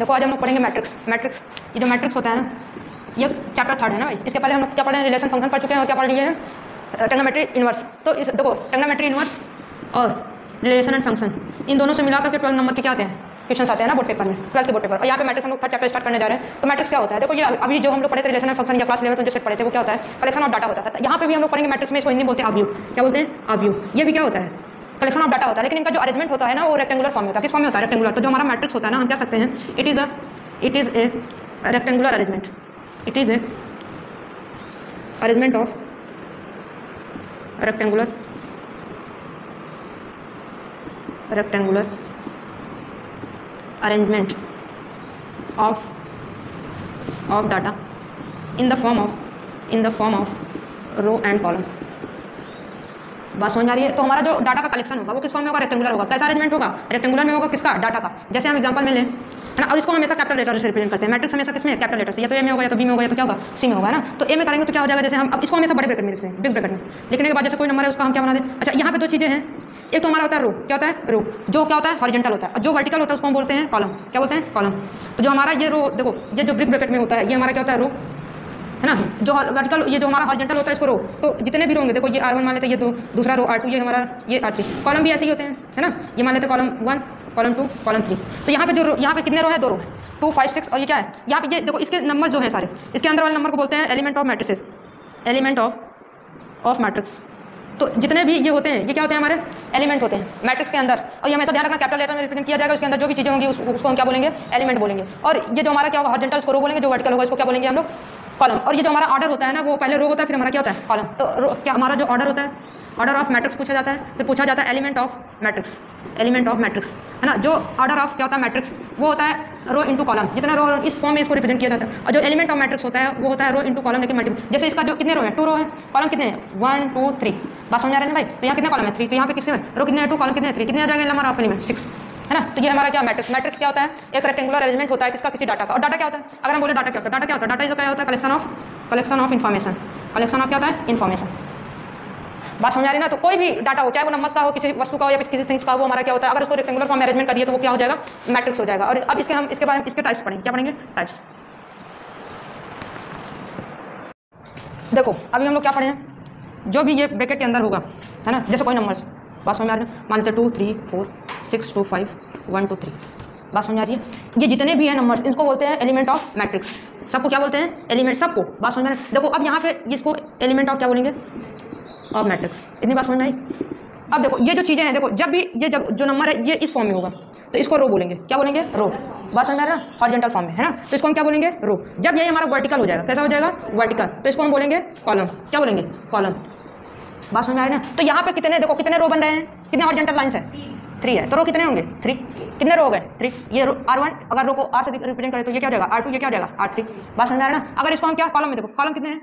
देखो आज हम लोग पढ़ेंगे मैट्रिक्स। मैट्रिक्स, ये जो मैट्रिक्स होता है ना, ये चैप्टर 3 है ना भाई। इसके पहले हम लोग क्या पढ़े हैं, रिलेशन फंक्शन पढ़ चुके हैं और क्या पढ़ लिए हैं, ट्रिग्नोमेट्री इनवर्स। तो इस देखो ट्रिग्नोमेट्री इनवर्स और रिलेशन एंड फंक्शन, इन दोनों से मिलाकर के 12 नंबर के क्या आते हैं, क्वेश्चन आते हैं ना बोर्ड पेपर में, 12th के बोर्ड पेपर। और यहाँ पे मैट्रिक्स हम लोग 3rd चैप्टर स्टार्ट करने जा रहे हैं। तो मैट्रिक्स क्या होता है, देखो ये अभी जो हम लोग पढ़े थे रिलेशन एंड फंक्शन या क्लास 11 में जो सेट पढ़े थे, वो क्या होता है, कलेक्शन ऑफ डाटा होता है। यहाँ पे भी हम लोग पढ़ेंगे मैट्रिक्स में, इसको हिंदी बोलते हैं आव्यूह। क्या बोलते हैं, आव्यूह। ये भी क्या होता है, कलेक्शन ऑफ डाटा होता है, लेकिन इनका जो अरेंजमेंट होता है ना वो रेक्टेंगुलर फॉर्म में होता है। किस फॉर्म में होता है, रेक्टेंगुलर। तो जो हमारा मैट्रिक्स होता है ना, हम कह सकते हैं it is a rectangular arrangement. It is a arrangement of rectangular arrangement of data in the form of row and column। बात समझ आ रही है। तो हमारा जो डाटा का कलेक्शन होगा वो किस फॉर्म में होगा, रेक्टेंगुलर होगा। कैसा अरेंजमेंट होगा, रेक्टेंगुलर में होगा। किसका, डाटा का। जैसे हम एग्जांपल में लें है ना, अब इसको हमेशा कैपिटल लेटर से रिप्रेजेंट करते हैं। मैट्रिक्स हमेशा किसमें, कैपिटल लेटर से, या तो ए में होगा या तो बी में होगा या तो क्या होगा, सी में होगा ना। तो ए में करेंगे तो क्या हो जाएगा, जैसे हम अब इसको हमेशा बड़े ब्रैकेट में लिखते हैं, बिग ब्रैकेट में लिखने के बाद जैसे कोई नंबर है उसका हम क्या बना दें। अच्छा, यहाँ पे दो चीज़ें हैं, एक तो हमारा होता है रो। क्या होता है, रो, जो क्या होता है, हॉरिजॉन्टल होता है। और जो वर्टिकल होता है उसको हम बोलते हैं कॉलम। क्या बोलते हैं, कॉलम। तो जो हमारा ये रो, देखो ये जो बिग ब्रैकेट में होता है ये हमारा क्या होता है, रो है ना। जो वर्टिकल, ये जो हमारा हॉरिजॉन्टल होता है इसको रो। तो जितने भी रो होंगे, देखो ये R1 मान लेते हैं, ये दो, दूसरा रो R2, ये हमारा ये R3। कॉलम भी ऐसे ही होते हैं है ना। ये मान लेते हैं कॉलम 1, कॉलम 2, कॉलम 3। तो यहाँ पे जो यहाँ पे कितने रो है, 2 रो है, 2, 5, 6। और ये क्या है, यहाँ पे ये देखो इसके नंबर जो है सारे, इसके अंदर वाले नंबर को बोलते हैं element of matrices, element of matrix. तो जितने भी ये होते हैं ये क्या होते हैं, हमारे एलिमेंट होते हैं मैट्रिक्स के अंदर। और ये हमेशा ध्यान रखना, कैपिटल लेटर में रिप्रेजेंट किया जाएगा। उसके अंदर जो भी चीज़ें होंगी उसको हम क्या बोलेंगे, एलिमेंट बोलेंगे। और ये जो हमारा क्या होगा, हॉरिजॉन्टल उसको रो बोलेंगे, जो वर्टिकल होगा इसको क्या बोलेंगे हम लोग, कॉलम। और ये जो हमारा ऑर्डर होता है ना, वो पहले रो होता है फिर हमारा क्या होता है, कॉलम। तो क्या हमारा जो ऑर्डर होता है, ऑर्डर ऑफ मैट्रिक्स पूछा जाता है, फिर पूछा जाता है element of matrix, element of matrix है ना। जो ऑर्डर ऑफ क्या होता है मैट्रिक्स, वो होता है रो इंटू कॉलम। जितना रो इस फॉर्म में इसको रिप्रेजेंट किया जाता है। और जो एलिमेंट ऑफ मैट्रिक्स होता है वो होता है रो इंटू कॉलम, लेकिन मल्टीपल। जैसे इसका जो कितने रो है, 2 रो है, कॉलम कितने हैं, 1, 2, 3। बात समझ आ रहे हैं भाई। तो यहाँ कितने कॉलम है, 3। तो यहाँ पे किससे रो कितने हैं, 2, कॉलम कितने हैं, 3। कितने आ जाएंगे नंबर ऑफ एलिमेंट, 6 है ना। तो ये हमारा क्या मैट्रिक्स, मैट्रिक्स क्या होता है, एक रेक्टेंगुलर अरेंजमेंट होता है किसका, किसी डाटा का। और डाटा क्या होता है, अगर हम बोले डाटा क्या होता है, डाटा क्या होता है, डाटा इज क्या होता है, collection of information. Collection of क्या होता है, इन्फॉर्मेशन। बात समझ आ रही ना। तो कोई भी डाटा हो, चाहे वो नंबर्स का हो, किसी वस्तु का हो या किसी थिंग्स का हो, वो हमारा क्या होता है, अगर उसको रेक्टेंगुलर फॉर्म में अरेंजमेंट कर दिए तो वो क्या हो जाएगा, मैट्रिक्स हो जाएगा। और अब इसके हम इसके बारे में इसके टाइप्स पढ़ेंगे। क्या पढ़ेंगे, टाइप्स। देखो अभी हम लोग क्या पढ़े हैं, जो भी ये ब्रैकेट के अंदर होगा है ना, जैसे कोई नंबर्स, बात समझ आ रही है, मान लेते 2, 3, 4, 6, 2, 5, 1, 2, 3। बात समझ आ रही है। ये जितने भी हैं नंबर्स, इनको बोलते हैं एलिमेंट ऑफ मैट्रिक्स। सबको क्या बोलते हैं, एलिमेंट, सबको। बात समझ में आ रही है। देखो अब यहाँ पे इसको एलिमेंट ऑफ क्या बोलेंगे, ऑफ मैट्रिक्स। इतनी बात समझ में आई। अब देखो ये जो चीज़ें हैं, देखो जब भी ये जब जो नंबर है ये इस फॉर्म में होगा तो इसको रो बोलेंगे। क्या बोलेंगे, रो। बात समझ में आ रहा है, हॉरिजॉन्टल फॉर्म में है ना, तो इसको हम क्या बोलेंगे, रो। जब ये हमारा वर्टिकल हो जाएगा, कैसा हो जाएगा, वर्टिकल, तो इसको हम बोलेंगे कॉलम। क्या बोलेंगे, कॉलम। बात समझ में आ रही है ना। तो यहाँ पे कितने, देखो कितने रो बन रहे हैं, कितने हॉरिजॉन्टल लाइंस है, 3 है। तो रो कितने होंगे, 3। कितने रो हो गए, 3। ये R1, अगर रो को R से रिप्रेजेंट करें तो ये क्या हो जाएगा, R2, ये क्या हो जाएगा, R3। बात समझ में आ रहा है ना। अगर इसको हम क्या, कॉलम में देखो, कॉलम कितने हैं,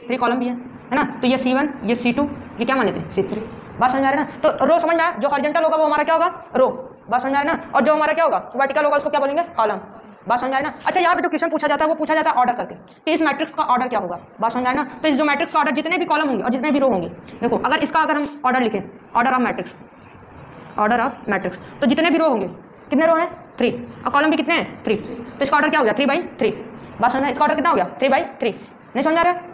3 कॉलम भी है ना। तो ये C1, ये C2, ये क्या मान लेते हैं, C3। बात समझ में आ रही है ना। तो रो समझ में आया, जो हॉरिजॉन्टल होगा वो हमारा क्या होगा, रो। बात समझ में आ रही है ना। और जो हमारा क्या होगा, वर्टिकल होगा, उसको क्या बोलेंगे, कॉलम। बात समझ में आ रही है ना। अच्छा, यहाँ पे जो क्वेश्चन पूछा जाता है वो पूछा जाता है ऑर्डर करके, कि इस मैट्रिक्स का ऑर्डर क्या होगा। बात समझ में आ रही है ना। तो इस जो मैट्रिक्स का ऑर्डर, जितने भी कॉलम होंगे और जितने भी रो होंगे, देखो अगर इसका अगर हम ऑर्डर लिखें, order of matrix, order of matrix, तो जितने भी रो होंगे, कितने रो हैं, 3। और कॉलम भी कितने हैं, 3। तो इसका ऑर्डर क्या हो गया, 3/3। बात समझ में, इसका ऑर्डर कितना हो गया, 3/3। नहीं समझ आ रहा है।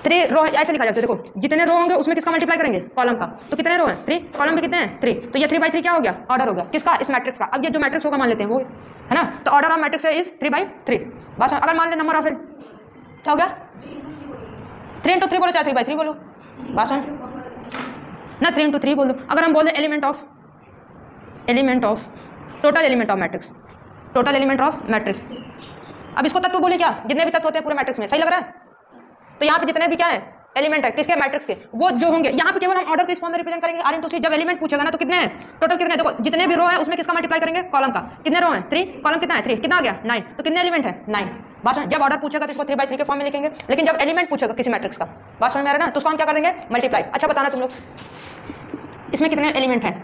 3 रो ऐसे लिखा जाता है। देखो जितने रो होंगे उसमें किसका मल्टीप्लाई करेंगे, कॉलम का। तो कितने रो हैं, 3। कॉलम भी कितने हैं, 3। तो ये 3/3 क्या हो गया, ऑर्डर हो गया किसका, इस मैट्रिक्स का। अब ये जो मैट्रिक्स होगा मान लेते हैं वो है ना। तो ऑर्डर ऑफ मैट्रिक्स इज 3/3। बस अगर मान ले नंबर ऑफ, क्या हो गया, 3 × 3 बोलो, चाहे 3/3 बोलो। बस ना, 3 × 3 बोल दो। अगर हम बोले element of total element of matrix, total element of matrix. अब इसको तत्व बोले क्या, जितने भी तत्व होते हैं पूरे मैट्रिक्स में, सही लग रहा है। तो यहाँ पे जितने भी क्या है, एलिमेंट है किसके, मैट्रिक्स के, वो जो होंगे, यहाँ पे केवल हम ऑर्डर के इस फॉर्म में रिप्रेजेंट करेंगे, R × C। जब एलिमेंट पूछेगा ना तो कितने हैं टोटल, कितने, देखो जितने भी रो है उसमें किसका मल्टीप्लाई करेंगे, कॉलम का। कितने रो हैं, 3। कॉलम कितना है, 3। कितना आ गया, 9। तो कितने एलिमेंट है, 9। बात समझ, जब ऑर्डर पूछेगा तो इसको 3/3 के फॉर्म में लिखेंगे, लेकिन जब एलिमेंट पूछेगा किसी मैट्रिक्स का, बात समझ में आ रहा है ना, तो उसको हम क्या कर देंगे, मल्टीप्लाई। अच्छा बताना तुम लोग, इसमें कितने एलिमेंट हैं,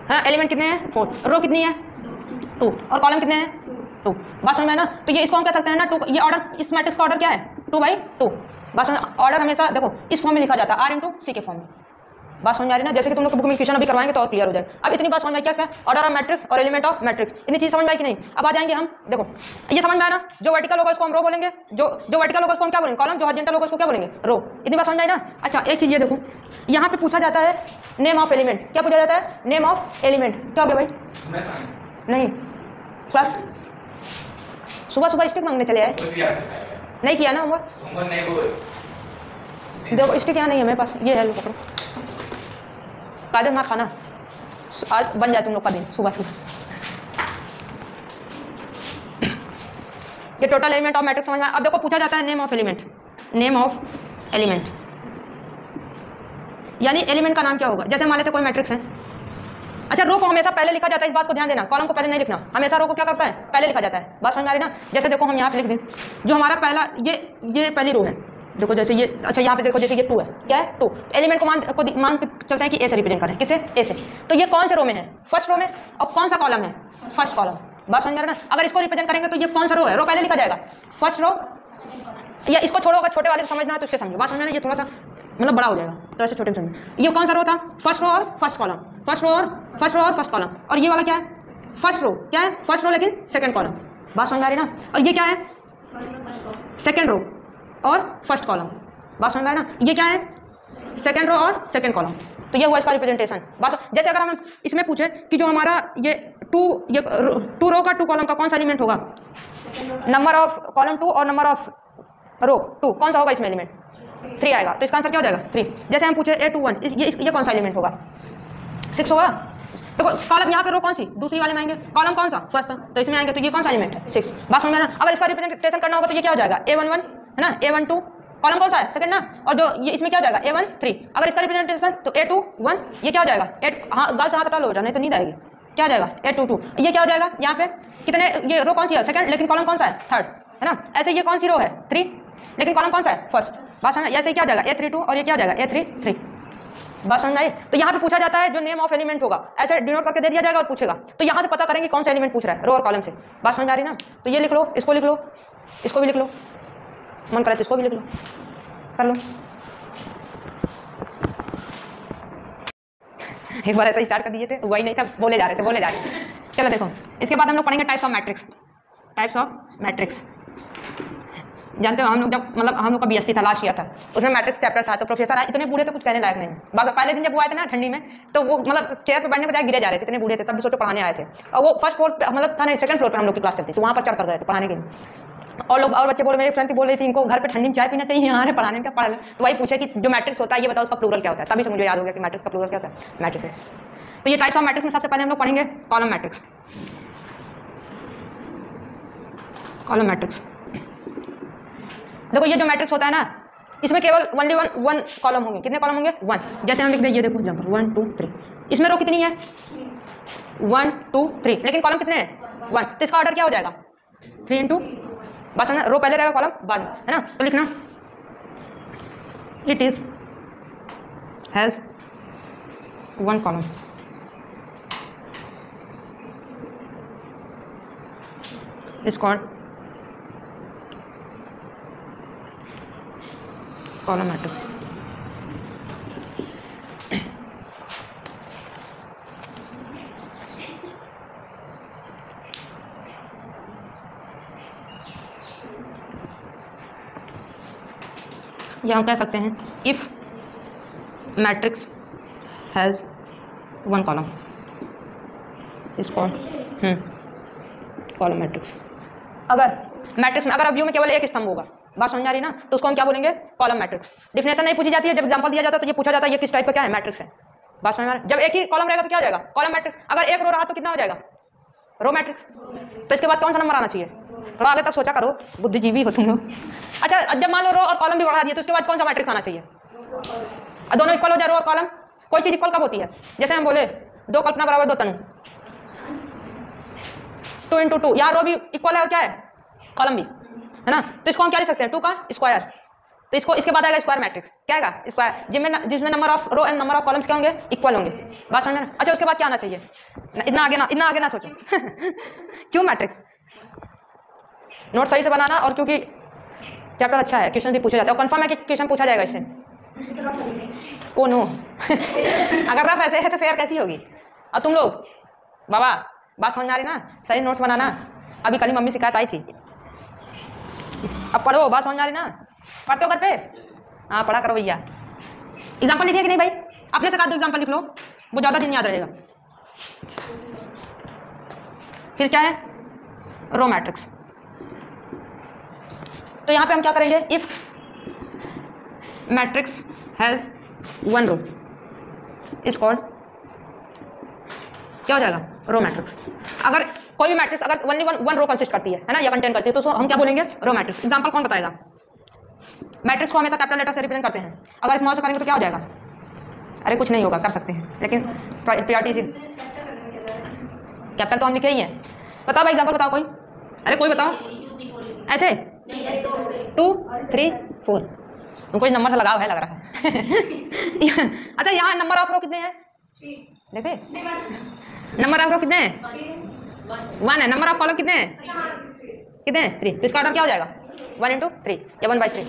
हाँ एलिमेंट कितने हैं, 4। रो कितनी है, 2। और कॉलम कितने हैं, 2। बात समझ में ना। तो ये इसको हम कह सकते हैं ना, 2। ये ऑर्डर, इस मैट्रिक्स का ऑर्डर क्या है, 2/2। बस ऑर्डर हमेशा देखो इस फॉर्म में लिखा जाता है, R × C के फॉर्म में। बात समझ आ रही ना, जैसे कि तुम लोग बुक में क्वेश्चन अभी करवाएंगे तो और क्लियर हो जाए। अब इतनी बात समझ में आई क्या इसमें, ऑर्डर ऑफ मैट्रिक्स और एलिमेंट ऑफ मैट्रिक्स, इतनी चीज समझ में आई कि नहीं। अब आ जाएंगे हम, देखो ये समझ में आया ना, जो वर्टिकल होगा उसको हम रो बोलेंगे, जो वर्टिकल होगा उसको हम क्या बोलेंगे, कॉलम, जो हॉरिजॉन्टल होगा उसको क्या बोलेंगे, रो। इतनी बात समझ में आई ना। अच्छा एक चीज ये देखो, यहाँ पे पूछा जाता है नेम ऑफ एलिमेंट, क्या पूछा जाता है, नेम ऑफ एलिमेंट, क्या हो गया भाई, नहीं क्लास सुबह सुबह स्टिक मांगने चले आए, नहीं किया ना होमवर्क, देखो स्टिक यहाँ नहीं है मेरे पास, ये है, लो पकड़ो, कायदे मार खाना, आज बन जाए तुम लोग का दिन सुबह सुबह। ये टोटल एलिमेंट ऑफ मैट्रिक्स समझ में। अब देखो पूछा जाता है name of element, name of element यानी एलिमेंट का नाम क्या होगा। जैसे मान लेते कोई मैट्रिक्स है, अच्छा रो को हमेशा पहले लिखा जाता है, इस बात को ध्यान देना, कॉलम को पहले नहीं लिखना, हमेशा रो को क्या करता है, पहले लिखा जाता है। बात समझ में आ रही ना। जैसे देखो हम यहाँ पे लिख दें, जो हमारा पहला ये पहली रो है, देखो जैसे ये, अच्छा यहाँ पे देखो जैसे ये 2 है, क्या है 2, एलिमेंट को मान के चलते हैं कि ए से रिप्रेजेंट करें, किससे, ए से, तो ये कौन से रो में है, फर्स्ट रो में, और कौन सा कॉलम है, फर्स्ट कॉलम। बात समझ में आ रहा है ना। अगर इसको रिप्रेजेंट करेंगे तो ये कौन सा रो है, रो पहले लिखा जाएगा, फर्स्ट रो, या इसको छोड़ो, अगर छोटे वाले को समझना है तो इससे समझो। बात समझ में, ये थोड़ा सा मतलब बड़ा हो जाएगा तो ऐसे छोटे में समझो। ये कौन सा रो था, फर्स्ट रो और फर्स्ट कॉलम, फर्स्ट रो और फर्स्ट कॉलम, और ये वाला क्या है, फर्स्ट रो, क्या है फर्स्ट रो लेकिन सेकंड कॉलम। बात समझ में आ रही ना। और ये क्या है, सेकंड रो और फर्स्ट कॉलम। बात समझ में आ रही ना। ये क्या है, सेकंड रो और सेकंड कॉलम, तो ये हुआ इसका रिप्रेजेंटेशन। बस जैसे अगर हम इसमें पूछे कि जो हमारा ये टू रो का 2 कॉलम का कौन सा एलिमेंट होगा, नंबर ऑफ कॉलम 2 और नंबर ऑफ रो 2, कौन सा होगा इसमें एलिमेंट, 3 आएगा, तो इसका आंसर क्या हो जाएगा 3। जैसे हम पूछे A21, ये कौन सा एलिमेंट होगा, 6 होगा। तो कॉलम यहाँ पे रो कौन सी, दूसरी वाले में आएंगे, कॉलम कौन सा, फर्स्ट, तो इसमें आएंगे, तो ये कौन सा एलिमेंट है, 6। बात समझ में ना। अगर इसका रिप्रेजेंटेशन करना होगा तो ये क्या हो जाएगा, A11 है ना, A12 कॉलम कौन सा है, सेकंड ना, और जो ये इसमें क्या हो जाएगा A13। अगर इसका रिप्रेजेंटेशन तो A21, ये क्या हो जाएगा, हाँ गाल से हाथ हटा लो जाए नहीं तो नींद आएगी, क्या हो जाएगा A22। ये क्या हो जाएगा, यहाँ पे कितने, ये रो कौन सी है, सेकंड, लेकिन कॉलम कौन सा है, थर्ड है ना। ऐसे ये कौन सी रो है, 3, लेकिन कॉलम कौन सा है, फर्स्ट। बात समझ, ऐसे क्या हो जाएगा A32, और ये क्या हो जाएगा A33। बात समझ आई। तो यहाँ पे पूछा जाता है जो नेम ऑफ एलिमेंट होगा, ऐसे डिनोट करके दे दिया जाएगा और पूछेगा, तो यहाँ से पता करेंगे कौन सा एलिमेंट पूछ रहा है, रो और कॉलम से। बात समझ आ रही ना। तो ये लिख लो, इसको लिख लो, इसको भी लिख लो, मन करे तो इसको भी लिख लो, कर लो। एक बार ऐसा स्टार्ट कर दिए थे, वही नहीं था, बोले जा रहे थे। चलो देखो, इसके बाद हम लोग पढ़ेंगे types of matrix. Types of matrix जानते हो, हम लोग जब मतलब हम लोग का BSc था, लास्ट ईयर था, उसमें मैट्रिक्स चैप्टर था, तो प्रोफेसर आए, इतने बूढ़े थे कुछ कहने लायक नहीं। बस पहले दिन जब वो आए थे ना ठंडी में, तो वो मतलब चेयर पर बैठने बजाय गिरे जा रहे थे, इतने बूढ़े थे, तब भी सोचो पढ़ाने आए थे। और वो फर्स्ट फ्लोर पे मतलब था नहीं, सेकंड फ्लोर पे हम लोग की क्लास चलती, तो वहाँ पर चढ़ कर गए थे पढ़ाने के लिए। और लोग और बच्चे बोले, मेरी फ्रेंड बोल रही थी इनको घर पे ठंडी में चाय पीना चाहिए, यहाँ है पढ़ाने का, पढ़ ले। तो वही पूछे कि जो मैट्रिक्स होता है ये बताओ उसका प्लूरल क्या होता है, तभी से मुझे याद हो गया कि मैट्रिक्स का प्लूरल क्या होता है, मैट्रिक्स है। तो ये टाइप्स ऑफ मैट्रिक्स में सबसे पहले हम लोग पढ़ेंगे कॉलम मैट्रिक्स। कॉलम मैट्रिक्स देखो, ये जो मैट्रिक्स होता है ना, इसमें केवल ओनली वन कॉलम होंगे। कितने कॉलम होंगे, 1। जैसे हम लिख दें, ये देखो एग्जांपल 1 2 3, इसमें रो कितनी है 1 2 3, लेकिन कॉलम कितने हैं 1, तो इसका ऑर्डर क्या हो जाएगा 3 × बस है, रो पहले रहेगा कॉलम बाद में, है ना। तो लिखना it is has 1 column, is called column matrix. या हम कह सकते हैं if matrix has 1 column is called column matrix. अगर मैट्रिक्स में, अगर अब व्यू में केवल एक स्तंभ होगा, बात समझ आ रही ना, तो उसको हम क्या बोलेंगे कॉलम मैट्रिक्स। डिफिनेशन नहीं पूछी जाती है, जब एग्जांपल दिया जाता है तो ये पूछा जाता है ये किस टाइप का क्या है, मैट्रिक्स है। बात समझ में आ रही है। जब एक ही कॉलम रहेगा तो क्या हो जाएगा कॉलम मैट्रिक्स। अगर एक रो रहा तो कितना हो जाएगा रो मैट्रिक्स। तो इसके बाद कौन सा नंबर आना चाहिए, थोड़ा आगे तक सोचा करो, बुद्धिजीवी हो तुम लोग। अच्छा, जब मान लो रो और कॉलम भी बढ़ा दिए तो उसके बाद कौन सा मैट्रिक्स आना चाहिए, दोनों इक्वल हो जाए रो और कॉलम। कोई चीज इक्वल कब होती है, जैसे हम बोले 2 कल्पना बराबर 2 तनु, 2 × 2, यहाँ रो भी इक्वल है और क्या है कॉलम भी, है ना। तो इसको हम क्या लिख सकते हैं 2 का स्क्वायर, तो इसको इसके बाद आएगा स्क्वायर मैट्रिक्स, क्या आएगा स्क्वायर, जिसमें number of row and number of columns क्या होंगे इक्वल होंगे। बात समझ में। अच्छा, उसके बाद क्या आना चाहिए, इतना आगे ना सोचो क्यों मैट्रिक्स, नोट सही से बनाना, और क्योंकि चैप्टर अच्छा है, क्वेश्चन भी पूछे जाते हैं और कंफर्म है कि क्वेश्चन पूछा जाएगा इससे, ओ नो अगर रफ ऐसे है तो फेयर कैसी होगी। और तुम लोग बाबा बात समझ में आ रही ना, सही नोट्स बनाना। अभी कल ही मम्मी शिकायत आई थी, अब पढ़ो, बात समझ में आ रही ना, पढ़ते हो घर पे? हाँ पढ़ा करो भैया। एग्जाम्पल लिखिए कि नहीं भाई? अपने से कहा 2 एग्जाम्पल लिख लो, वो ज़्यादा दिन याद रहेगा। फिर क्या है? Row matrix. तो यहाँ पे हम क्या करेंगे? If matrix has 1 row is called, क्या हो जाएगा? Row matrix. अगर कोई भी मैट्रिक्स अगर ओनली वन रो कंसिस्ट करती है ना, या कंटेन करती है, तो हम क्या बोलेंगे? Row matrix. एग्जांपल कौन बताएगा? मैट्रिक्स को हमेशा कैपिटल लेटर से रिप्रेजेंट करते हैं, अगर स्मॉल से करेंगे तो क्या हो जाएगा? अरे कुछ नहीं होगा, कर सकते हैं, लेकिन प्रायोरिटी से कैपिटल तो हम लिखे ही हैं। बताओ भाई एग्जांपल बताओ कोई। अरे कोई बताओ ऐसे 2 3 4, तुमको नंबर से लगाव है लग रहा है अच्छा यहाँ नंबर ऑफ रो कितने हैं देखे? नंबर ऑफ रो कितने हैं? 1 है। नंबर ऑफ कॉलम कितने हैं? कितने हैं? 3। तो इसका ऑर्डर क्या हो जाएगा? 1 × 3 या 1/3।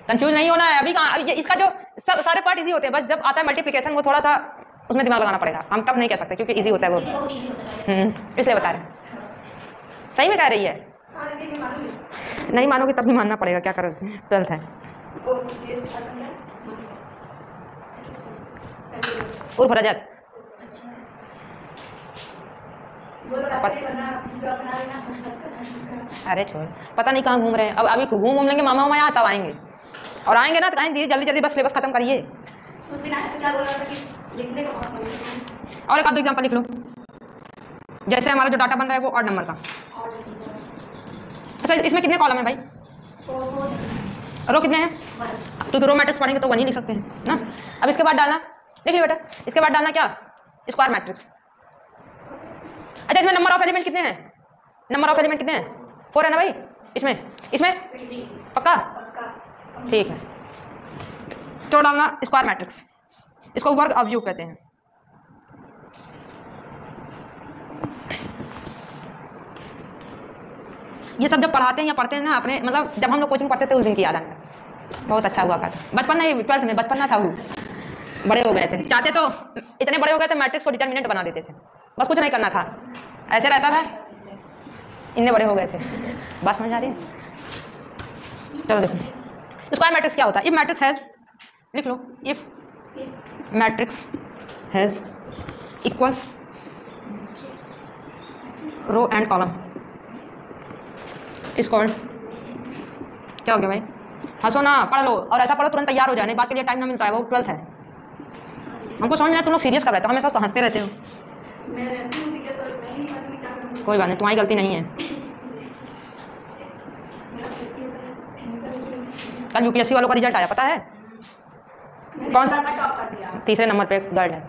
कंफ्यूज नहीं होना है अभी कहाँ, इसका जो सब सारे पार्ट इजी होते हैं, बस जब आता है मल्टीप्लिकेशन वो थोड़ा सा उसमें दिमाग लगाना पड़ेगा। हम तब नहीं कह सकते क्योंकि इजी होता है वो, इसलिए बता रहे। सही में कह रही है? नहीं मानोगे तब भी मानना पड़ेगा, क्या करोगे? 12th है। उर्फ रजत अरे छोड़, पता नहीं कहाँ घूम रहे हैं। अब अभी घूम लेंगे मामा मामा यहाँ, तब आएंगे। और आएंगे ना तो कहेंगे जल्दी जल्दी बस सिलेबस खत्म करिए। और एक आध एग्जाम्पल लिख लो। जैसे हमारा जो डाटा बन रहा है वो ऑड नंबर का। अच्छा इसमें कितने कॉलम है भाई? रो कितने हैं? क्योंकि रो मैट्रिक्स पढ़ेंगे तो 1 ही लिख सकते हैं ना। अब इसके बाद डालना, लिख लो बेटा, इसके बाद डालना क्या? Square matrix. अच्छा इसमें नंबर ऑफ एलिमेंट कितने हैं? नंबर ऑफ एलिमेंट कितने हैं? 4 है ना भाई? इसमें पक्का? ठीक है, तो डालना स्क्वायर मैट्रिक्स। इसको वर्ग अवयव कहते हैं। ये सब जब पढ़ाते हैं या पढ़ते हैं ना अपने, मतलब जब हम लोग कोचिंग पढ़ते थे उस दिन की याद आना, बहुत अच्छा हुआ था। बचपन नहीं, 12th में बचपन ना था, वो बड़े हो गए थे, चाहते तो इतने बड़े हो गए थे मैट्रिक्स को डिटर्मिनेंट बना देते थे, बस कुछ नहीं करना था, ऐसे रहता था, इतने बड़े हो गए थे। बात समझ आ रही है? चलो देखो स्क्वायर मैट्रिक्स क्या होता है। इफ मैट्रिक्स हैज, लिख लो, if matrix has equal row and column is called, क्या हो गया भाई? हंसो ना, पढ़ लो, और ऐसा पढ़ो तुरंत तैयार हो जाए, नहीं बात के लिए टाइम ना मिलता है। वो 12th है, हमको समझ में आया। तुम लोग सीरियस कर रहे हो, हमेशा तो हंसते रहते हो। कोई बात नहीं, तुम्हारी गलती नहीं है। कल यूपीएससी वालों का रिजल्ट आया, पता है कौन? 3रे नंबर पे गर्ल है।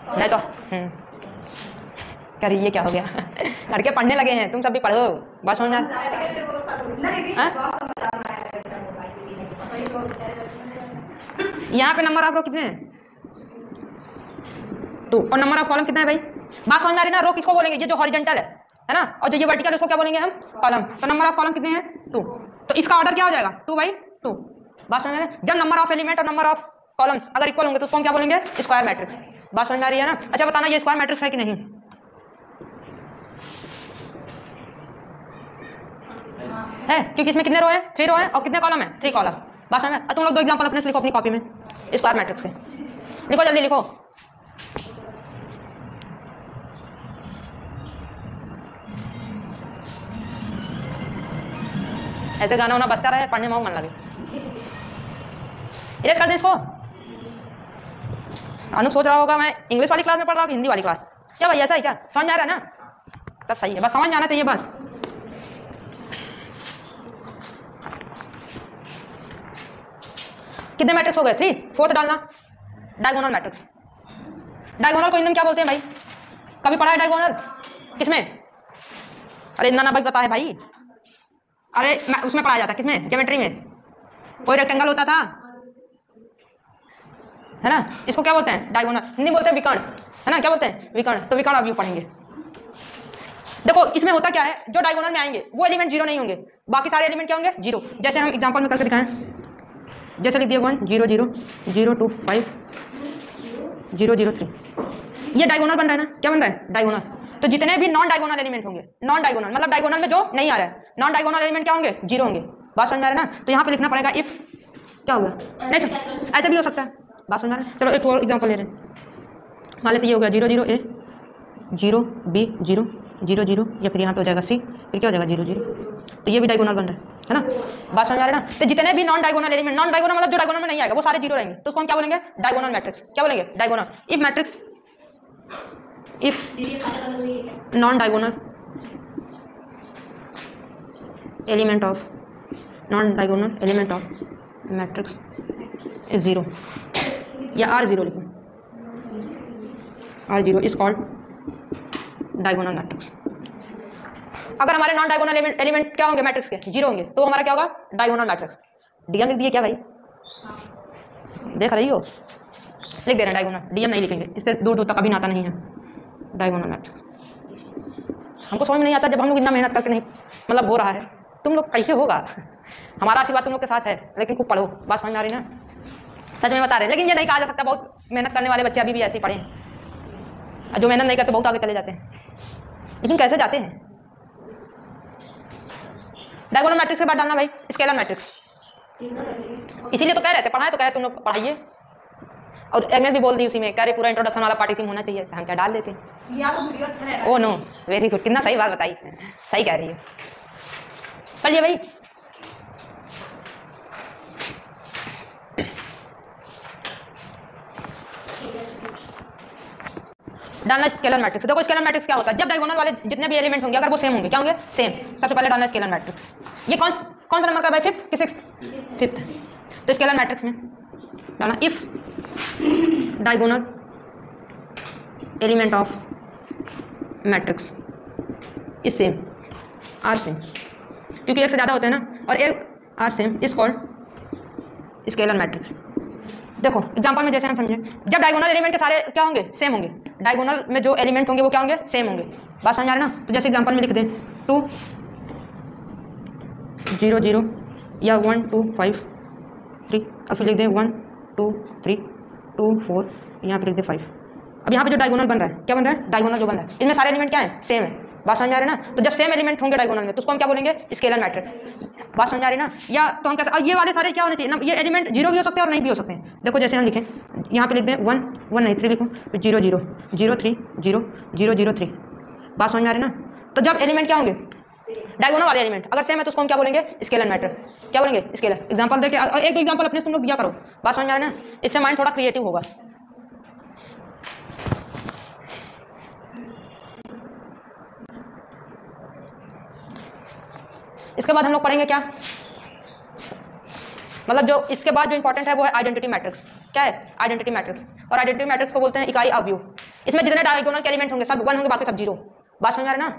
नहीं तो क्या ये क्या हो गया? लड़के पढ़ने लगे हैं, तुम सब भी पढ़ो, बात समझ में। यहाँ पे नंबर ऑफ रो कितने हैं? 2। और नंबर ऑफ कॉलम कितना है भाई? बात समझ में आ रही ना? रो किसको बोलेंगे? ये जो हॉरिजॉन्टल है ना, और जो ये वर्टिकल उसको क्या बोलेंगे हम? कॉलम। तो नंबर ऑफ कॉलम कितने हैं? 2। तो इसका ऑर्डर क्या हो जाएगा? 2/2। बात समझ में आ रही है? जब नंबर ऑफ एलिमेंट और नंबर ऑफ कॉलम्स अगर इक्वल होंगे तो उसको हम क्या बोलेंगे? Square matrix. बात समझ में आ रही है ना? अच्छा बताना ये स्क्वायर मैट्रिक्स है कि नहीं? है, क्योंकि इसमें कितने रो हैं? 3 रो हैं, और कितने कॉलम है? 3 कॉलम। बात समझ में? तुम लोग 2 एग्जाम्पल अपने से लिखो अपनी कॉपी में स्क्वायर मैट्रिक्स से, लिखो जल्दी लिखो। ऐसे गाना वाना बजता रहे, पढ़ने में मन लगे। इरेज कर दें इसको। अनु सोच रहा होगा मैं इंग्लिश वाली क्लास में पढ़ रहा हूँ, हिंदी वाली क्लास। क्या भाई ऐसा है क्या? समझ में आ रहा है ना? तब सही है, बस समझ में आना चाहिए बस। कितने मैट्रिक्स हो गए? 3। 4th डालना डायगोनल मैट्रिक्स। डायगोनल को हिंदी में क्या बोलते हैं भाई? कभी पढ़ा है डायगोनल? किसमें? अरे इतना ना भाई पता है भाई। अरे उसमें पढ़ाया जाता है, किसमें? ज्योमेट्री में। कोई रेक्टेंगल होता था, है ना, इसको क्या बोलते हैं? डायगोनल। हिंदी बोलते हैं विकर्ण, है ना? क्या बोलते हैं? विकर्ण। तो विकर्ण अवयव पढ़ेंगे। देखो इसमें होता क्या है, जो डायगोनल में आएंगे वो एलिमेंट 0 नहीं होंगे, बाकी सारे एलिमेंट क्या होंगे? 0। जैसे हम एग्जांपल में करके दिखाएं, जैसे लिख दिया 1 0 0 0 2 5 0 0 3, ये डायगोनल बन रहा है ना, क्या बन रहा है डायगोनल। तो जितने भी नॉन डायगोनल एलिमेंट होंगे, नॉन डायगोनल मतलब डायगोनल में जो नहीं आ रहा है, नॉन डायगोनल एलिमेंट क्या होंगे 0 होंगे। बात समझ में आ रहा है ना। तो यहाँ पे लिखना पड़ेगा इफ क्या होगा, नहीं ऐसे भी हो सकता है। बात समझ में आ रहा है। चलो एक और एग्जाम्पल ले रहे हैं। मान लेते ये हो गया 0 0 A 0 B 0 0 0, या फिर यहाँ पे हो जाएगा C, फिर क्या हो जाएगा 0 0। तो ये भी डायगोनल बन रहा है ना। बात समझ में आ रहा है ना। तो जितने भी non diagonal element, non diagonal मतलब जो डायगोनल में नहीं आएगा वो सारे 0 रहेंगे, तो उसको हम क्या बोलेंगे डायगोनल मैट्रिक्स। क्या बोलेंगे diagonal. If matrix, if non diagonal element of, non diagonal element of matrix is 0, या R0 लिखो, R0 is called diagonal matrix. अगर हमारे नॉन डायगोनल एलिमेंट क्या होंगे मैट्रिक्स के 0 होंगे, तो हमारा क्या होगा डायगोनल मैट्रिक्स। डीएम लिख दिए क्या भाई, देख रही हो, लिख दे रहे हैं डायगोनल, डीएम नहीं लिखेंगे, इससे दूर दूर तक कभी नाता नहीं है डायगोनल मैट्रिक्स। हमको समझ में नहीं आता जब हम लोग इतना मेहनत करके नहीं मतलब हो रहा है, तुम लोग कैसे होगा। हमारा आशीर्वाद तुम लोग के साथ है, लेकिन खूब पढ़ो। बात समझ में आ रही ना, सच में बता रहे हैं। लेकिन ये नहीं कहा जा सकता बहुत मेहनत करने वाले बच्चे अभी भी ऐसे ही पढ़े हैं, जो मेहनत नहीं करते बहुत आगे चले जाते हैं। लेकिन कैसे जाते हैं। डायगोनल मैट्रिक्स के बाद डालना भाई स्केलर मैट्रिक्स, इसीलिए तो कह रहे थे पढ़ाए, तो कह रहे तुम लोग पढ़ाइए। और एमएल भी बोल दी उसी में, कह रहे पूरा इंट्रोडक्शन वाला पार्ट इसी में होना चाहिए, हम क्या डाल देते हैं। ओह नो, वेरी गुड, कितना सही बात बताई, सही कह रही है। चलिए भाई डालना स्केलर मैट्रिक्स। देखो स्केलर मैट्रिक्स क्या होता है, जब डायगोनल वाले जितने भी एलिमेंट होंगे अगर वो सेम होंगे, क्या होंगे सेम। सबसे पहले डालना स्केलर मैट्रिक्स। ये कौन सा नंबर का भाई, 5th कि 6th, 5th। तो स्केलर मैट्रिक्स में डालना if diagonal element of matrix is same, are same, क्योंकि एक से ज़्यादा होते हैं ना, और एक are same is called scalar matrix. देखो एग्जांपल में जैसे हम समझे, जब डायगोनल एलिमेंट के सारे क्या होंगे सेम होंगे, डायगोनल में जो एलिमेंट होंगे वो क्या होंगे सेम होंगे। बात समझ आ रही है ना। तो जैसे एग्जांपल में लिख दें 2 0 0 या 1 2 5 3, और फिर लिख दें 1 2 3 2 4, यहाँ पे लिख दें 5। अब यहाँ पे जो डायगोनल बन रहा है, क्या बन रहा है डायगोनल जो बन रहा है, इसमें सारे एलिमेंट क्या है सेम है। बात समझ आ रही है ना। तो जब सेम एलिमेंट होंगे डायगोनल में तो उसको हम क्या बोलेंगे स्केलर मैट्रिक्स। बात समझ आ रही है ना। या तो हम कैसे, ये वाले सारे क्या होने चाहिए ना, ये एलिमेंट 0 भी हो सकते हैं और नहीं भी हो सकते हैं। देखो जैसे हम लिखें यहाँ पे लिख दें 1 1 नहीं 3 लिखो, 0 0 0 3 0 0 0 3। बात समझ में आ रही है ना। तो जब एलिमेंट क्या होंगे डायगोनल वाले एलिमेंट अगर सेम है तो उसको हम क्या बोलेंगे स्केलर मैट्रिक्स। क्या बोलेंगे स्केलर। एग्जांपल देके एक दो एग्जांपल अपने तुम लोग दिया करो। बात समझ में आ रही है ना। इससे माइंड थोड़ा क्रिएटिव होगा। इसके बाद हम लोग पढ़ेंगे क्या, मतलब जो इसके बाद जो इंपॉर्टेंट है वो है आइडेंटिटी मैट्रिक्स। क्या है आइडेंटिटी मैट्रिक्स। और आइडेंटिटी मैट्रिक्स को बोलते हैं इकाई अवयव। इसमें जितने डायगोनल के एलिमेंट होंगे सब 1 होंगे, बाकी सब 0। बात समझ में आ रही है ना।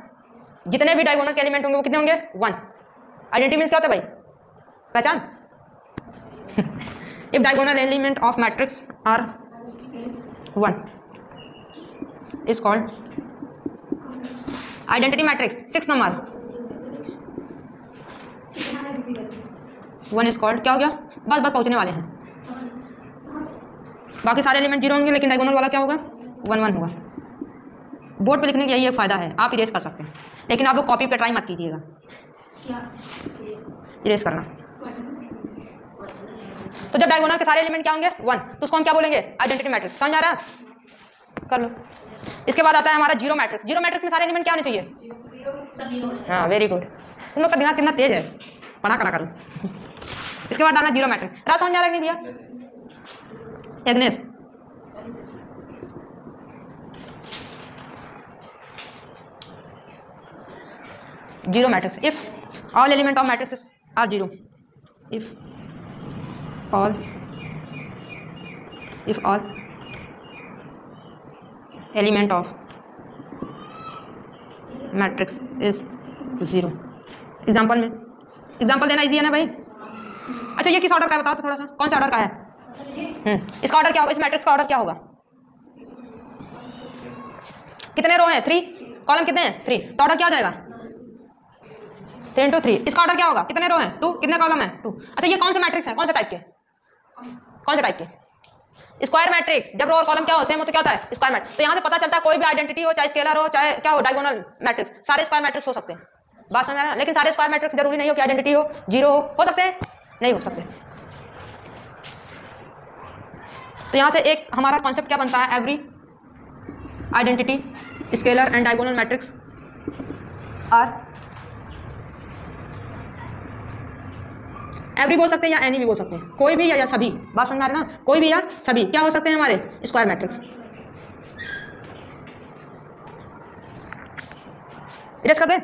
जितने भी डायगोनल के एलिमेंट होंगे वो कितने होंगे 1। आइडेंटिटी मींस क्या होता है भाई पहचान। If diagonal element of matrix are 1 is called identity matrix. 6 number 1 is called क्या हो गया, बस पहुंचने वाले हैं। बाकी सारे एलिमेंट 0 होंगे लेकिन डायगोनल वाला क्या होगा 1 1 होगा। बोर्ड पे लिखने का यही एक फायदा है, आप इरेज कर सकते हैं, लेकिन आप लोग कॉपी पे ट्राई मत कीजिएगा। इरेज करना। तो जब डायगोनल के सारे एलिमेंट क्या होंगे 1 तो उसको हम क्या बोलेंगे आइडेंटिटी मैट्रिक्स। समझ आ रहा है कर लो। इसके बाद आता है हमारा जीरो मैट्रिक्स। जीरो मैट्रिक्स में सारे एलिमेंट क्या होने चाहिए। हाँ वेरी गुड, तुम लोग का दिमाग कितना तेज है, पढ़ा करा करो। इसके बाद डालना जीरो मैट्रिक्स। रात समझ आ रहा है नहीं भैया एग्नेस। Zero matrix if all element of matrix are zero. If all element of matrix is zero. Example में एग्जाम्पल देना इजी है ना भाई। अच्छा ये किस ऑर्डर का है बताओ तो थोड़ा सा, कौन सा ऑर्डर का है। इसका ऑर्डर क्या होगा, इस मैट्रिक्स का ऑर्डर क्या होगा। कितने रो हैं 3, कॉलम कितने हैं 3, तो ऑर्डर क्या हो जाएगा 3 into 3। इसका ऑर्डर क्या होगा, कितने रो हैं 2, कितने कॉलम हैं 2। अच्छा ये कौन से मैट्रिक्स है, कौन से टाइप के कौन से टाइप के? Square matrix. जब रो और कॉलम क्या हो सेम हो तो क्या होता है? Square matrix. तो यहाँ से पता चलता है कोई भी आइडेंटिटी हो, चाहे स्केलर हो चाहे क्या हो, डायगोनल मैट्रिक्स, सारे स्क्वायर मैट्रिक्स हो सकते हैं। बात समझ में आ रहा है? लेकिन सारे स्क्वायर मैट्रिक्स जरूरी नहीं हो कि आइडेंटिटी हो, जीरो हो सकते हैं, नहीं हो सकते। तो यहाँ से एक हमारा कॉन्सेप्ट क्या बनता है? Every identity scalar and diagonal matrix are, every बोल सकते हैं या एनी भी बोल सकते हैं, कोई भी या सभी। बात समझ में आ रही है ना? कोई भी या सभी क्या हो सकते हैं हमारे? Square matrix. इरेज कर दे।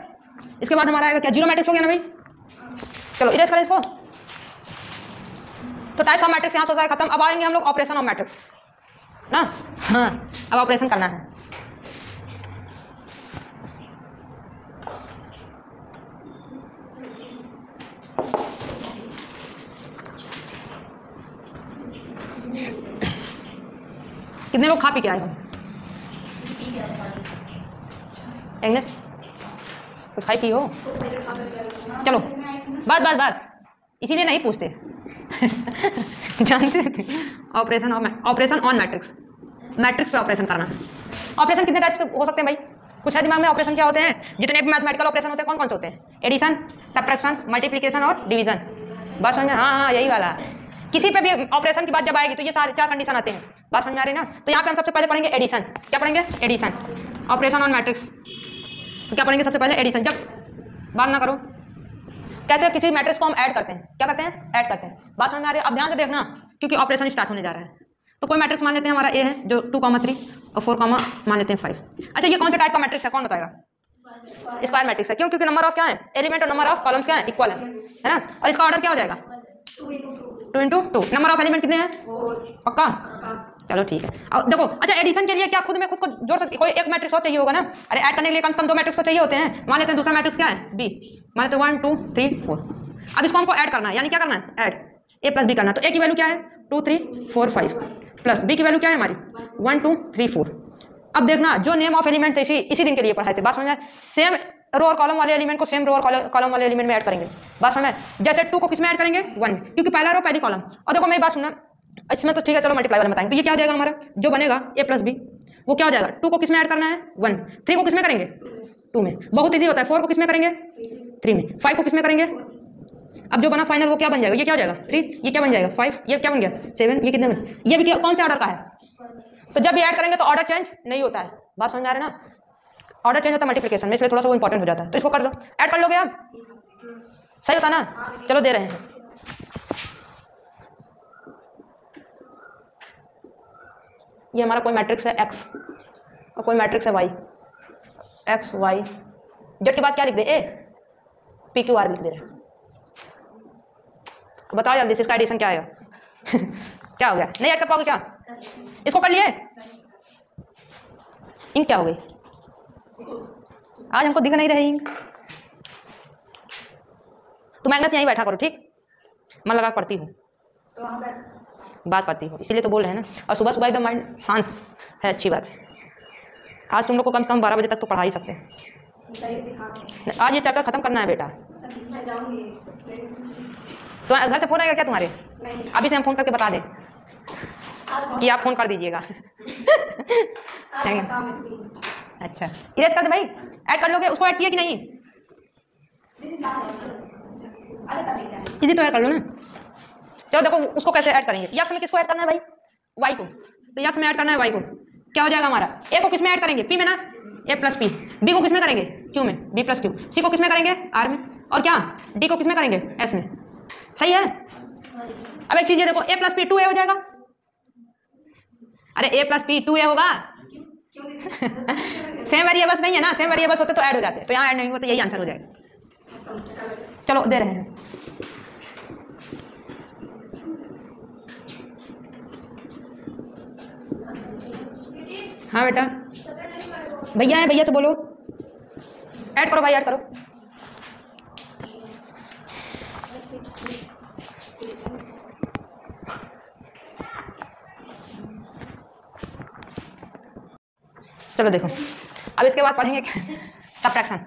इसके बाद हमारा आएगा क्या? जीरो मैट्रिक्स हो गया ना भाई। चलो इरेज करें इसको। तो टाइप्स ऑफ मैट्रिक्स यहाँ से होता है खत्म। अब आएंगे हम लोग ऑपरेशन ऑफ मैट्रिक्स ना। हाँ, अब ऑपरेशन करना है। कितने लोग खा पी के आए हो? एग्नेस कुछ खाई पी हो? चलो बस इसीलिए नहीं पूछते जानते थे। ऑपरेशन ऑन मैट्रिक्स, मैट्रिक्स पे ऑपरेशन करना। ऑपरेशन कितने टाइप के हो सकते हैं भाई? कुछ है दिमाग में? ऑपरेशन क्या होते हैं? जितने भी मैथमेटिकल ऑपरेशन होते हैं कौन कौन से होते हैं? एडिशन, सब्ट्रैक्शन, मल्टीप्लिकेशन और डिवीजन। बस समझ में? हाँ यही वाला। किसी पे भी ऑपरेशन की बात जब आएगी तो ये सारे 4 कंडीशन आते हैं। बात समझ में आ रही है ना? तो यहाँ पे हम सबसे पहले पढ़ेंगे एडिशन। क्या पढ़ेंगे? एडिशन। ऑपरेशन ऑन मैट्रिक्स तो क्या पढ़ेंगे सबसे पहले? एडिशन। जब बात ना करो, कैसे किसी मैट्रिक्स को हम ऐड करते हैं? क्या करते हैं? ऐड करते हैं। बात समझ में आ रही है? अब ध्यान से देखना क्योंकि ऑपरेशन स्टार्ट होने जा रहा है। तो कोई मैट्रिक्स मान लेते हैं हमारा ए है जो 2,3 और 4, मान लेते हैं 5। अच्छा ये कौन सा टाइप का मैट्रिक्स है? कौन बताएगा? स्क्वायर मैट्रिक्स है। क्यों? क्योंकि नंबर ऑफ क्या है? एलिमेंट और नंबर ऑफ कॉलम्स क्या है? इक्वल है ना? और इसका ऑर्डर क्या हो जाएगा? 2 into 2। नंबर ऑफ एलिमेंट कितने हैं? पक्का? चलो ठीक है। अब देखो, अच्छा एडिशन के लिए क्या खुद को जोड़ सकते? कोई एक मैट्रिक्स और चाहिए होगा ना? अरे ऐड करने के लिए कम से कम 2 मैट्रिक्स तो चाहिए होते हैं। मान लेते हैं दूसरा मैट्रिक्स क्या है? बी। मान लेते हैं 1 2 3 4। अब इसको हमको ऐड करना है, यानी क्या करना है? ऐड ए प्लस बी करना है। तो ए की वैल्यू क्या है? 2 3 4 5 प्लस बी की वैल्यू क्या है हमारी? 1 2 3 4। अब देखना जो नेम ऑफ एलिमेंट थे इसी दिन के लिए पढ़ाए थे। बात समझ में? सेम रो और कॉलम वाले एलिमेंट को सेम रो और कॉलम वाले एलिमेंट में ऐड करेंगे। बात समझ में? जैसे 2 को किस में ऐड करेंगे? 1, क्योंकि पहला रो पहली कॉलम। और देखो मेरी बात सुनना, इसमें तो ठीक है, चलो मल्टीप्लाई वाला बताएंगे। तो ये क्या हो जाएगा हमारा जो बनेगा ए प्लस बी, वो क्या हो जाएगा? 2 को किस में ऐड करना है? 1। 3 को किस में करेंगे? 2 में। बहुत ईजी होता है। 4 को किस में करेंगे? 3 में। 5 को किस में करेंगे? अब जो बना फाइनल वो क्या बन जाएगा? ये क्या हो जाएगा? 3। ये क्या बन जाएगा? 5। ये क्या बन गया? 7। ये कितने बन? ये भी कौन से ऑर्डर का है? तो जब भी ऐड करेंगे तो ऑर्डर चेंज नहीं होता है। बात समझ में आ रही है ना? ऑर्डर चेंज होता है मल्टीप्लिकेशन में, इसलिए थोड़ा सा वो इंपॉर्टेंट हो जाता है। तो इसको कर लो, ऐड कर लोगे आप? सही होता ना? चलो दे रहे हैं। ये हमारा कोई मैट्रिक्स है x और कोई मैट्रिक्स है y, x y z के बाद क्या लिख दे? ए पी क्यू आर लिख दे रहे हैं। बताओ जल्दी से इसका एडिशन क्या आएगा? क्या हो गया? नहीं ऐड कर पाओगे क्या? इसको कर लिए? इंक क्या हो गई? आज हमको दिख नहीं रही इंक। तुम एग्नेस यहीं बैठा करो, ठीक? मन लगा पढ़ती हूँ, बात करती हूँ, इसीलिए तो बोल रहे हैं ना। और सुबह सुबह एकदम माइंड शांत है, अच्छी बात है। आज तुम लोग को कम से कम 12 बजे तक तो पढ़ा ही सकते हैं। आज ये चैप्टर खत्म करना है बेटा। तो घर से फोन आएगा क्या तुम्हारे? अभी से हम फोन करके बता दें कि आप फोन कर दीजिएगा। अच्छा इरेज कर दे भाई। ऐड कर लोगे? उसको ऐड किया कि नहीं? इसी तो है, कर लो ना। चलो देखो उसको कैसे ऐड करेंगे। यक्स में किसको ऐड करना है भाई? वाई को। तो यक्स में ऐड करना है वाई को। क्या हो जाएगा हमारा? ए को किस में ऐड करेंगे? पी में ना, ए प्लस पी। बी को किस में करेंगे? क्यू में, बी प्लस क्यू। सी को किस में करेंगे? आर में। और क्या डी को किस में करेंगे? एस में। सही है? अब एक चीज ये देखो, ए प्लस पी 2a हो जाएगा। अरे ए प्लस पी 2a होगा। सेम वेरिएबल्स नहीं है ना, सेम वेरिएबल्स होते तो ऐड हो जाते, तो यहाँ ऐड नहीं होते, यही आंसर हो जाएगा। चलो दे रहे हैं। हाँ बेटा, भैया है, भैया से बोलो ऐड करो भाई, ऐड करो। चलो देखो, अब इसके बाद पढ़ेंगे सब्ट्रैक्शन।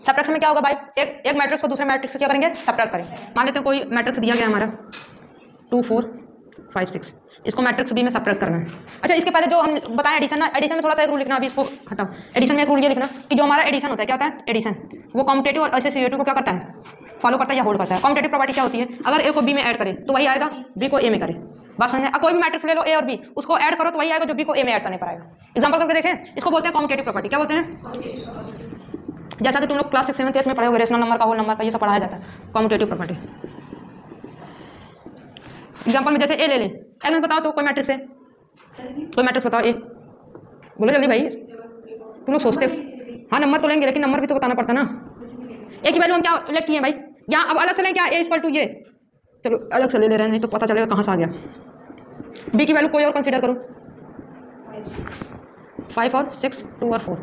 सब्ट्रैक्शन में क्या होगा भाई, एक मैट्रिक्स को दूसरे मैट्रिक्स से क्या करेंगे, सब्ट्रैक्ट करेंगे। मान लेते हैं कोई मैट्रिक्स दिया गया हमारा 2 4 5 6, इसको मैट्रिक्स बी में सब्ट्रैक्ट करना है। अच्छा इसके पहले जो हम बताएं एडिशन ना, एडिशन में थोड़ा सा एक रूल लिखना, अभी इसको हटाओ। एडिशन में एक रूल ये लिखना कि जो हमारा एडिशन होता है क्या होता है, एडिशन वो कॉम्पिटेटिव और एसोसिएटिव को क्या करता है, फॉलो करता है या होल्ड करता है। कॉम्पिटेटिव प्रॉपर्टी क्या होती है, अगर ए को बी में ऐड करे तो वही आएगा बी को ए में करे। बात समझ में, कोई भी मैट्रिक्स ले लो ए और बी, उसको ऐड करो तो वही आएगा जो बी को ए में ऐड करने पर आएगा। एग्जांपल करके देखें, इसको बोलते हैं कॉम्पिटेटिव प्रॉपर्टी। क्या बोलते हैं, जैसा कि तुम लोग क्लास 6 7 8 में पढ़े होगे, रेशनल नंबर का, होल नंबर का, ये सब पढ़ाया जाता है कॉम्पिटेटिव प्रॉपर्टी। एग्जांपल में जैसे ए ले ले, एग्जांपल बताओ तो कोई मैट्रिक्स है, कोई मैट्रिक्स बताओ ए, बोलो जल्दी भाई, तुम लोग सोचते हो। हाँ नंबर तो लेंगे लेकिन नंबर भी तो बताना पड़ता ना। ए की वैल्यू हम क्या लेट किए हैं भाई, यहाँ अब अलग से लें क्या, ए इक्वल टू ये, चलो अलग से ले रहे हैं नहीं तो पता चलेगा कहाँ से आ गया। बी की वैल्यू कोई और कंसीडर करो, 5 और 6 2 और 4।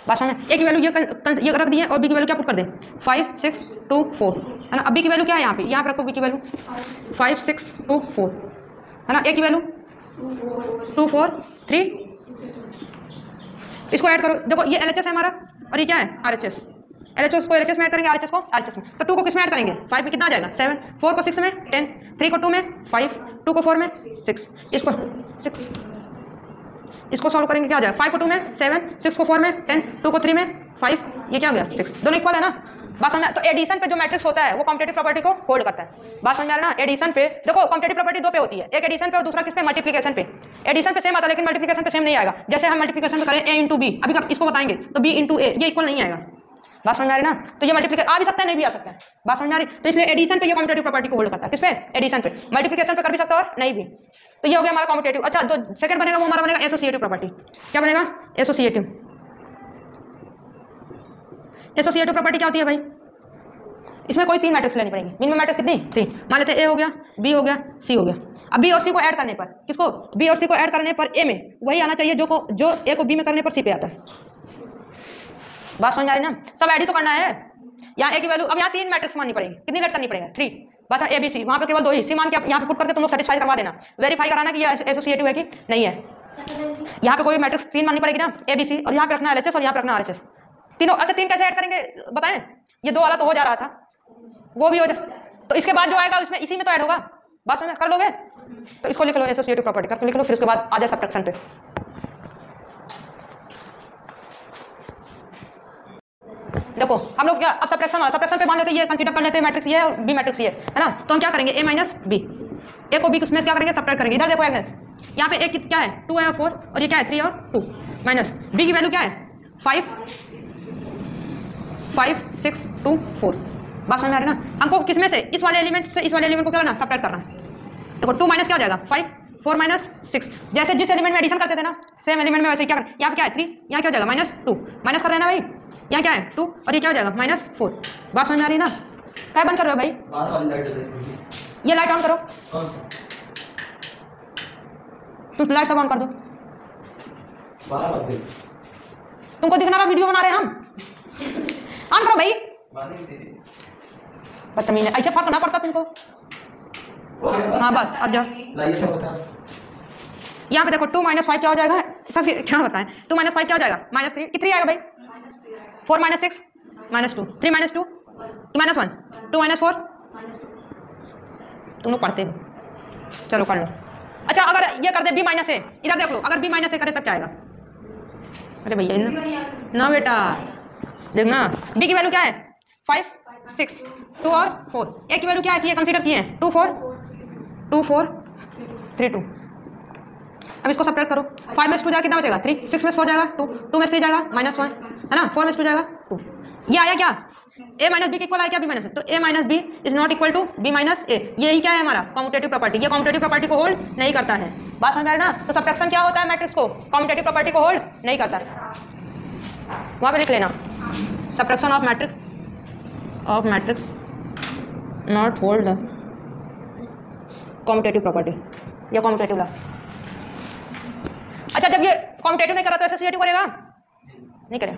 बात समझ, ए की वैल्यू ये रख दी है और बी की वैल्यू क्या पुट कर दें, 5 6 2 4 है ना। अब बी की वैल्यू क्या है, यहाँ पे रखो बी की वैल्यू 5 6 2 4 है ना। ए की वैल्यू 2 4 3, इसको ऐड करो, देखो ये LHS है हमारा और ये क्या है RHS। LHS को LHS में ऐड करेंगे, RHS को RHS में, तो 2 को किस में ऐड करेंगे, 5 में कितना आ जाएगा 7, 4 को 6 में 10, 3 को 2 में 5, 2 को 4 में 6, इसको 6, इसको सॉल्व करेंगे क्या आ जाएगा, 5 को 2 में 7, 6 को 4 में 10, 2 को 3 में 5, ये क्या हो गया 6, दोनों इक्वल है ना। बात समझ में, तो एडिशन पे जो मैट्रिक्स होता है वो कॉम्पिटेटिव प्रॉपर्टी को होल्ड करता है। बात समझ में आ रहा है ना। एडिशन पे देखो कॉम्पिटेटिव प्रॉपर्टी दो पे होती है, एक एडिशन पे और दूसरा किस पे, मल्टीप्लिकेशन पे। एडिशन पे सेम आता है लेकिन मल्टीप्लिकेशन पे सेम नहीं आएगा। जैसे हम मल्टीप्लिकेशन में करें a इंटू बी, अभी इसको बताएंगे तो b इंटू ए, ये इक्वल नहीं आएगा। बात समझ में आ रही ना, तो ये मल्टीप्लिकेशन आ भी सकता है नहीं भी आ सकता है। बात समझ में आ रही, तो इसलिए एडिशन पे ये कॉम्पिटेटिव प्रॉपर्टी को होल्ड करता है। किस पे, एडिशन पे। मल्टीप्लिकेशन पे कर भी सकता है और नहीं भी। तो ये हो गया हमारा कॉम्पिटेटिव। अच्छा जो सेकंड बनेगा वो हमारा बनेगा एसोसिएटिव प्रॉपर्टी। क्या बनेगा, एसोसिएटिव। एसोसिएटिव प्रॉपर्टी क्या होती है भाई, इसमें कोई 3 मैट्रिक्स लेनी पड़ेगी, मिनिमम मैट्रिक्स कितनी 3। मान लेते हैं ए हो गया, बी हो गया, सी हो गया। अब बी और सी को ऐड करने पर, किसको, बी और सी को ऐड करने पर ए में वही आना चाहिए जो ए को बी में करने पर सी पे आता है। बात समझ आ रही ना, सब ऐड ही तो करना है। यहाँ ए की वैल्यू, अब यहाँ 3 मैट्रिक्स माननी पड़ेगी, कितनी लेट करनी पड़ेगा 3। बस ए बी सी, वहाँ पे केवल 2 ही, सी मान के यहाँ पे पुट करके तुम लोग सेटिस्फाई करवा देना, वेरीफाई कराना कि ये एसोसिएटिव है कि नहीं है। यहाँ पे कोई मैट्रिक्स 3 माननी पड़ेगी ना, ए बी सी, और यहाँ पे रखना LHS और यहाँ पे रखना RHS तीनों। अच्छा 3 कैसे ऐड करेंगे बताएं, ये 2 वाला तो हो जा रहा था, वो भी हो जाए, तो इसके बाद जो आएगा उसमें इसी में तो ऐड होगा। बात समझ कर लोगे, तो इसको लिख लो एसोसिएटिव प्रॉपर्टी करके लिख लो, फिर उसके बाद आ जाए सब्ट्रैक्शन पे। देखो हम लोग क्या, अब सब्ट्रैक्शन पे मान लेते हैं, ये कंसीडर कर लेते हैं मैट्रिक्स ये है और बी मैट्रिक्स ये है ना। तो हम क्या करेंगे, a माइनस बी, ए को बी उसमें क्या करेंगे, सब्ट्रैक्ट करेंगे। इधर देखो एग्नेस, यहाँ पे ए क्या है 2 है और 4, और ये क्या है 3 और 2, माइनस बी की वैल्यू क्या है 5 6 2 4। बात समझ में आ रही ना, हमको किसमें से, इस वाले एलिमेंट से इस वाले एलिमेंट को क्या करना, सब्ट्रैक्ट करना है। देखो 2 माइनस क्या हो जाएगा 5, 4 माइनस 6, जैसे जिस एलिमेंट में एडिशन करते थे ना सेम एलिमेंट में वैसे क्या करना। यहाँ पे क्या है 3, यहाँ क्या हो जाएगा -2, माइनस कर रहे हैं ना भाई, यहाँ क्या है 2 और ये क्या हो जाएगा -4। बात समझ में आ रही ना, क्या बंद कर रहे हो भाई, ये लाइट ऑन करो, तुम लाइट सब ऑन कर दो, तुमको दिखना रहा वीडियो बना रहे हैं हम, ऑन करो भाई। बदतमीज है, ऐसे फर्क ना पड़ता तुमको। हाँ बस अब जाओ, यहाँ पे देखो 2 - 5 क्या हो जाएगा, सब क्या बताएं, 2 - 5 क्या हो जाएगा -3, कितनी आएगा भाई 4 - 6 -2, 3 - 2 -1, 2 - 4 तुम लोग पढ़ते हो, चलो कर लो। अच्छा अगर ये कर दे b - a, इधर देख लो, अगर b - a करे तब क्या आएगा। अरे भैया ना बेटा देखना, b की वैल्यू क्या है 5 6 2 और 4, a की वैल्यू क्या है कि ये कंसीडर किए हैं 2 4 3 2। अब इसको सब्ट्रैक्ट करो, 5 में 2 जाएगा कितना बचेगा 3, 6 में 4 जाएगा 2, 2 में 3 जाएगा -1 है ना, 4 में 2 जाएगा 2। ये आया क्या, a माइनस बी के इक्वल आया क्या b माइनस, तो a minus B is not equal to b minus A. यही क्या है हमारा कॉम्पिटेटिव प्रॉपर्टी, ये कॉम्पिटेटिव प्रॉपर्टी को होल्ड नहीं करता है। बात समझ में आ रही ना, तो सब्ट्रैक्शन क्या होता है मैट्रिक्स को, कॉम्पिटेटिव प्रॉपर्टी को होल्ड नहीं करता है। वहाँ पे लिख लेना, subtraction of matrix not hold the competitive property या कॉम्पिटेटिव लॉ। अच्छा जब ये कॉम्पिटेटिव नहीं करा तो एसोसिएटिव करेगा, नहीं करेगा।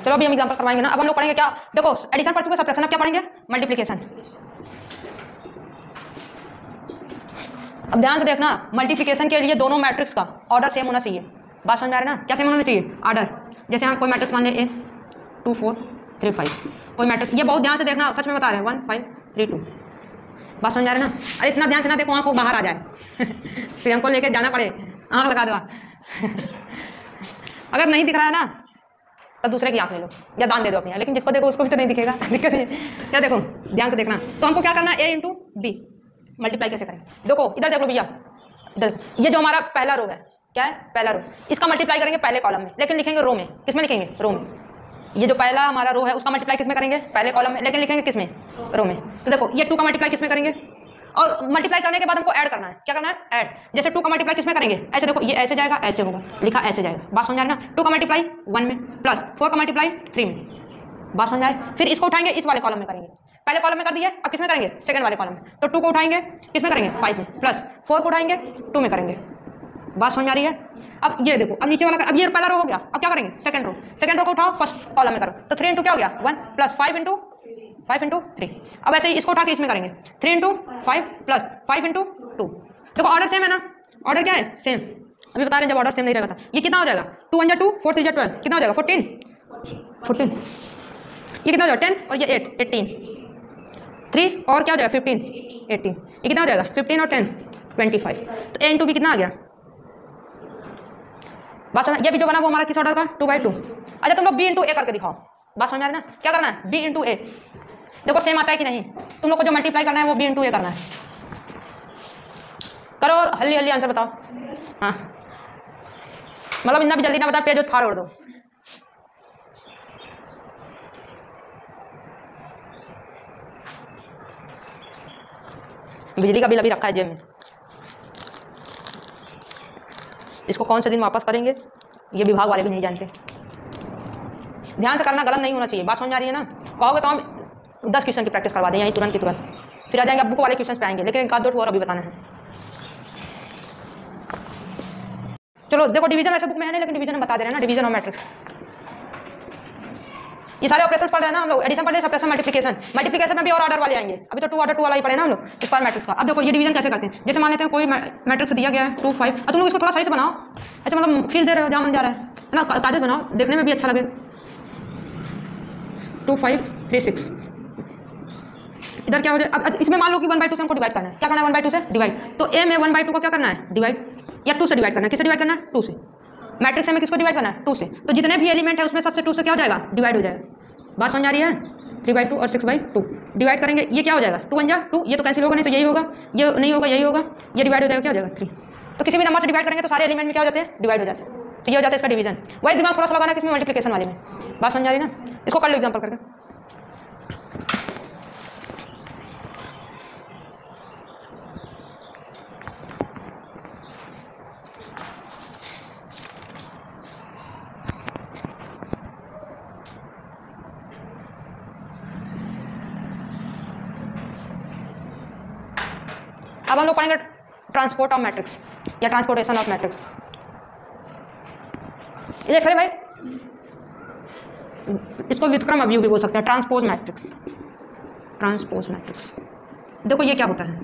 चलो अभी हम एग्जांपल करवाएंगे ना। अब हम लोग पढ़ेंगे क्या, देखो एडिशन पढ़ चुके, सब्ट्रैक्शन अब क्या पढ़ेंगे, मल्टीप्लिकेशन। अब ध्यान से देखना, मल्टीप्लिकेशन के लिए दोनों मैट्रिक्स का ऑर्डर सेम होना चाहिए। बात समझ में आ रहा है ना, क्या सेम होना चाहिए? ऑर्डर। जैसे हम कोई मैट्रिक्स मान लें, 2 4 3 5, कोई मैट्रिक्स, ये बहुत ध्यान से देखना, सच में बता रहे हैं, 1 5 3 2। बात समझ में आ रहा है ना? अरे इतना ध्यान से ना देखो, आँख को बाहर आ जाए फिर हमको लेके जाना पड़े, आँख लगा दो अगर नहीं दिख रहा है ना तब दूसरे की आँख ले लो या दान दे दो अपनी, लेकिन जिसको देखो उसको भी तो नहीं दिखेगा दिक्कत है। क्या देखो, ध्यान से देखना, तो हमको क्या करना है, a इंटू बी मल्टीप्लाई कैसे करें? देखो इधर देख लो भैया, इधर ये जो हमारा पहला रो है, क्या है? पहला रो, इसका मल्टीप्लाई करेंगे पहले कॉलम में, लेकिन लिखेंगे रो में। किस में लिखेंगे? रो में। ये जो पहला हमारा रो है उसका मल्टीप्लाई किस में करेंगे? पहले कॉलम में, लेकिन लिखेंगे किस में? रो में। तो देखो ये 2 का मल्टीप्लाई किस में करेंगे? और मल्टीप्लाई करने के बाद हमको ऐड करना है। क्या करना है? ऐड। जैसे 2 का मल्टीप्लाई किस में करेंगे? ऐसे देखो, ये ऐसे जाएगा, ऐसे होगा, लिखा ऐसे जाएगा। बात समझ आ रही है ना? 2 का मल्टीप्लाई 1 में प्लस 4 का मल्टीप्लाई 3 में। बात समझ आए? फिर इसको उठाएंगे, इस वाले कॉलम में करेंगे। पहले कॉलम में कर दिए, अब किस में करेंगे? सेकंड वाले कॉलम में। तो 2 को उठाएंगे, किस में करेंगे? 5 में प्लस 4 को उठाएंगे 2 में करेंगे। बात समझ आ रही है? अब ये देखो, अब नीचे वाला अब ये पहला रो हो गया, अब क्या करेंगे? Second row. सेकंड रो को उठाओ, फर्स्ट कॉलम में करो, तो 3 इंटू क्या हो गया? 1 प्लस 5 इंटू 3। अब ऐसे ही इसको उठा के इसमें करेंगे, 3 इंटू 5 प्लस 5 इंटू 2। देखो ऑर्डर सेम है ना? ऑर्डर क्या है? सेम। अभी बता रहे हैं जब ऑर्डर सेम नहीं रहेगा था। ये कितना हो जाएगा? 2 1 2 4 3 12, कितना हो जाएगा? 14। ये कितना हो जाएगा? 10 और ये 8 18, 3 और क्या हो जाएगा? 15 18। ये कितना हो जाएगा? 15 और 10 25। तो a इंटू बी कितना आ गया? बात समझ? ये भी जो बना वो हमारा किस ऑर्डर का? 2/2। अच्छा तुम लोग b इंटू ए करके दिखाओ। बात समझ आ रही है ना? क्या करना है? b इंटू ए। देखो सेम आता है कि नहीं? तुम लोग को जो मल्टीप्लाई करना है वो b इंटू ए करना है। करो और हल्ली हल्ली आंसर बताओ। हाँ मतलब इतना भी जल्दी ना बता, पेज थाड़ ओढ़ दो। बिजली का बिल अभी रखा है जेब में, इसको कौन से दिन वापस करेंगे ये विभाग वाले भी नहीं जानते। ध्यान से करना, गलत नहीं होना चाहिए। बात समझ आ रही है ना? कहोगे तो हम 10 क्वेश्चन की प्रैक्टिस करवा दें यहीं तुरंत की तुरंत, फिर आ जाएंगे अब बुक वाले क्वेश्चन पे आएंगे, लेकिन एक आध दो और अभी बताना है। चलो देखो, डिवीजन ऐसे बुक में है नहीं, लेकिन डिवीजन हम बता दे रहे हैं ना, डिवीजन और मैट्रिक्स। ये सारे ऑपरेशंस पढ़ रहे हैं ना हम लोग, एडिशन पढ़ रहे हैं, सब्ट्रैक्शन, मल्टीप्लिकेशन। मल्टीप्लिकेशन में भी और ऑर्डर वाले आएंगे, अभी तो 2 ऑर्डर 2 वाला ही पढ़े ना हम लोग, स्क्वायर मैट्रिक्स का। अब देखो ये डिवीजन कैसे करते हैं। जैसे मान लेते हैं कोई मैट्रिक्स दिया गया है 2 5, अब तुम लोग इसको थोड़ा सही से बनाओ, ऐसे मतलब फील दे रहे हो जहाँ मन जा रहा है ना, कायदे बनाओ, देखने में भी अच्छा लगे। 2 5 3 6, इधर क्या हो जाए? अब इसमें मान लो कि 1/2 से हमको डिवाइड करना है। क्या करना है? 1/2 से डिवाइड। तो ए में 1/2 को क्या करना है? डिवाइड, या 2 से डिवाइड करना है। किससे डिवाइड करना है? 2 से। मैट्रिक्स में किसको डिवाइड करना है? 2 से। तो जितने भी एलिमेंट है उसमें सबसे 2 से क्या हो जाएगा? डिवाइड हो जाएगा। बात समझ आ रही है? 3/2 और 6/2 डिवाइड करेंगे, ये क्या हो जाएगा? 2 1 जा 2, ये तो कैंसिल होगा नहीं, तो यही होगा, ये नहीं होगा, यही होगा, ये डिवाइड हो जाएगा, क्या हो जाएगा? 3। तो किसी भी नंबर से डिवाइड करेंगे तो सारे एलिमेंट में क्या हो जाते हैं? डिवाइड हो जाते हैं। तो ये हो जाता है इसका डिवीजन। वही दिमाग थोड़ा सा लगाना किसमें? मल्टीप्लिकेशन वाले में। बात समझ आ रही है ना? इसको कर लो एग्जाम्पल करके। अब हम लोग पढ़ेंगे ट्रांसपोर्ट ऑफ मैट्रिक्स या ट्रांसपोर्टेशन ऑफ मैट्रिक्स। ये देख रहे भाई, इसको व्युत्क्रम अवयव भी बोल सकते हैं, ट्रांसपोज मैट्रिक्स। ट्रांसपोज मैट्रिक्स, देखो ये क्या होता है,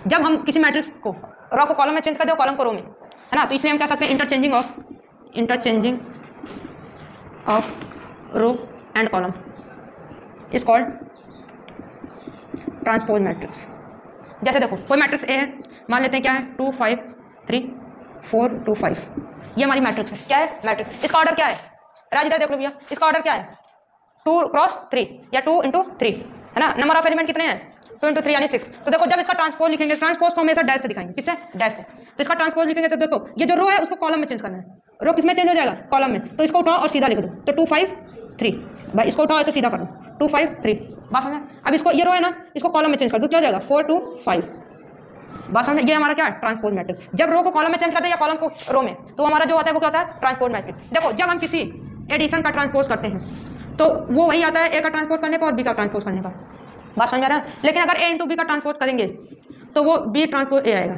जब हम किसी मैट्रिक्स को रो को कॉलम में चेंज कर दो, कॉलम को रो में, है ना, तो इसलिए हम कह सकते हैं interchanging of row and column is called transpose matrix. जैसे देखो कोई मैट्रिक्स ए है, मान लेते हैं क्या है? 2 5 3 4 2 5, ये हमारी मैट्रिक्स है। क्या है? मैट्रिक्स। इसका ऑर्डर क्या है? राज इधर देख लो भैया, इसका ऑर्डर क्या है? 2 क्रॉस 3 या 2 इंटू 3, है ना। नंबर ऑफ एलिमेंट कितने हैं? 2 इंटू 3 यानी 6। तो देखो जब इसका ट्रांसपोज लिखेंगे, ट्रांसपोज को हमेशा डैश से दिखाएंगे। किससे? डैश से। तो इसका ट्रांसपोज लिखेंगे तो देखो ये जो रो है उसको कॉलम में चेंज करना है। रो किस में चेंज हो जाएगा? कॉलम में। तो इसको उठाओ और सीधा लिख दो, तो 2 5 3 भाई, इसको उठाओ ऐसे सीधा कर दो, 2 5 3। बात समझ? अब इसको ये रो है ना, इसको कॉलम में चेंज कर दो, क्या हो जाएगा? 4 2 5। बात समझ? ये हमारा क्या है? Transpose matrix. जब रो को कॉलम में चेंज करते हैं या कॉलम को रो में, तो हमारा जो आता है वो क्या होता है? Transpose matrix. देखो जब हम किसी एडिशन का ट्रांसपोज करते हैं तो वो वही आता है ए का ट्रांसपोज करने पर और बी का ट्रांसपोज करने पर। बात समझ आ रहा है? लेकिन अगर ए इंटू बी का ट्रांसपोज करेंगे तो वो बी ट्रांसपोज ए आएगा।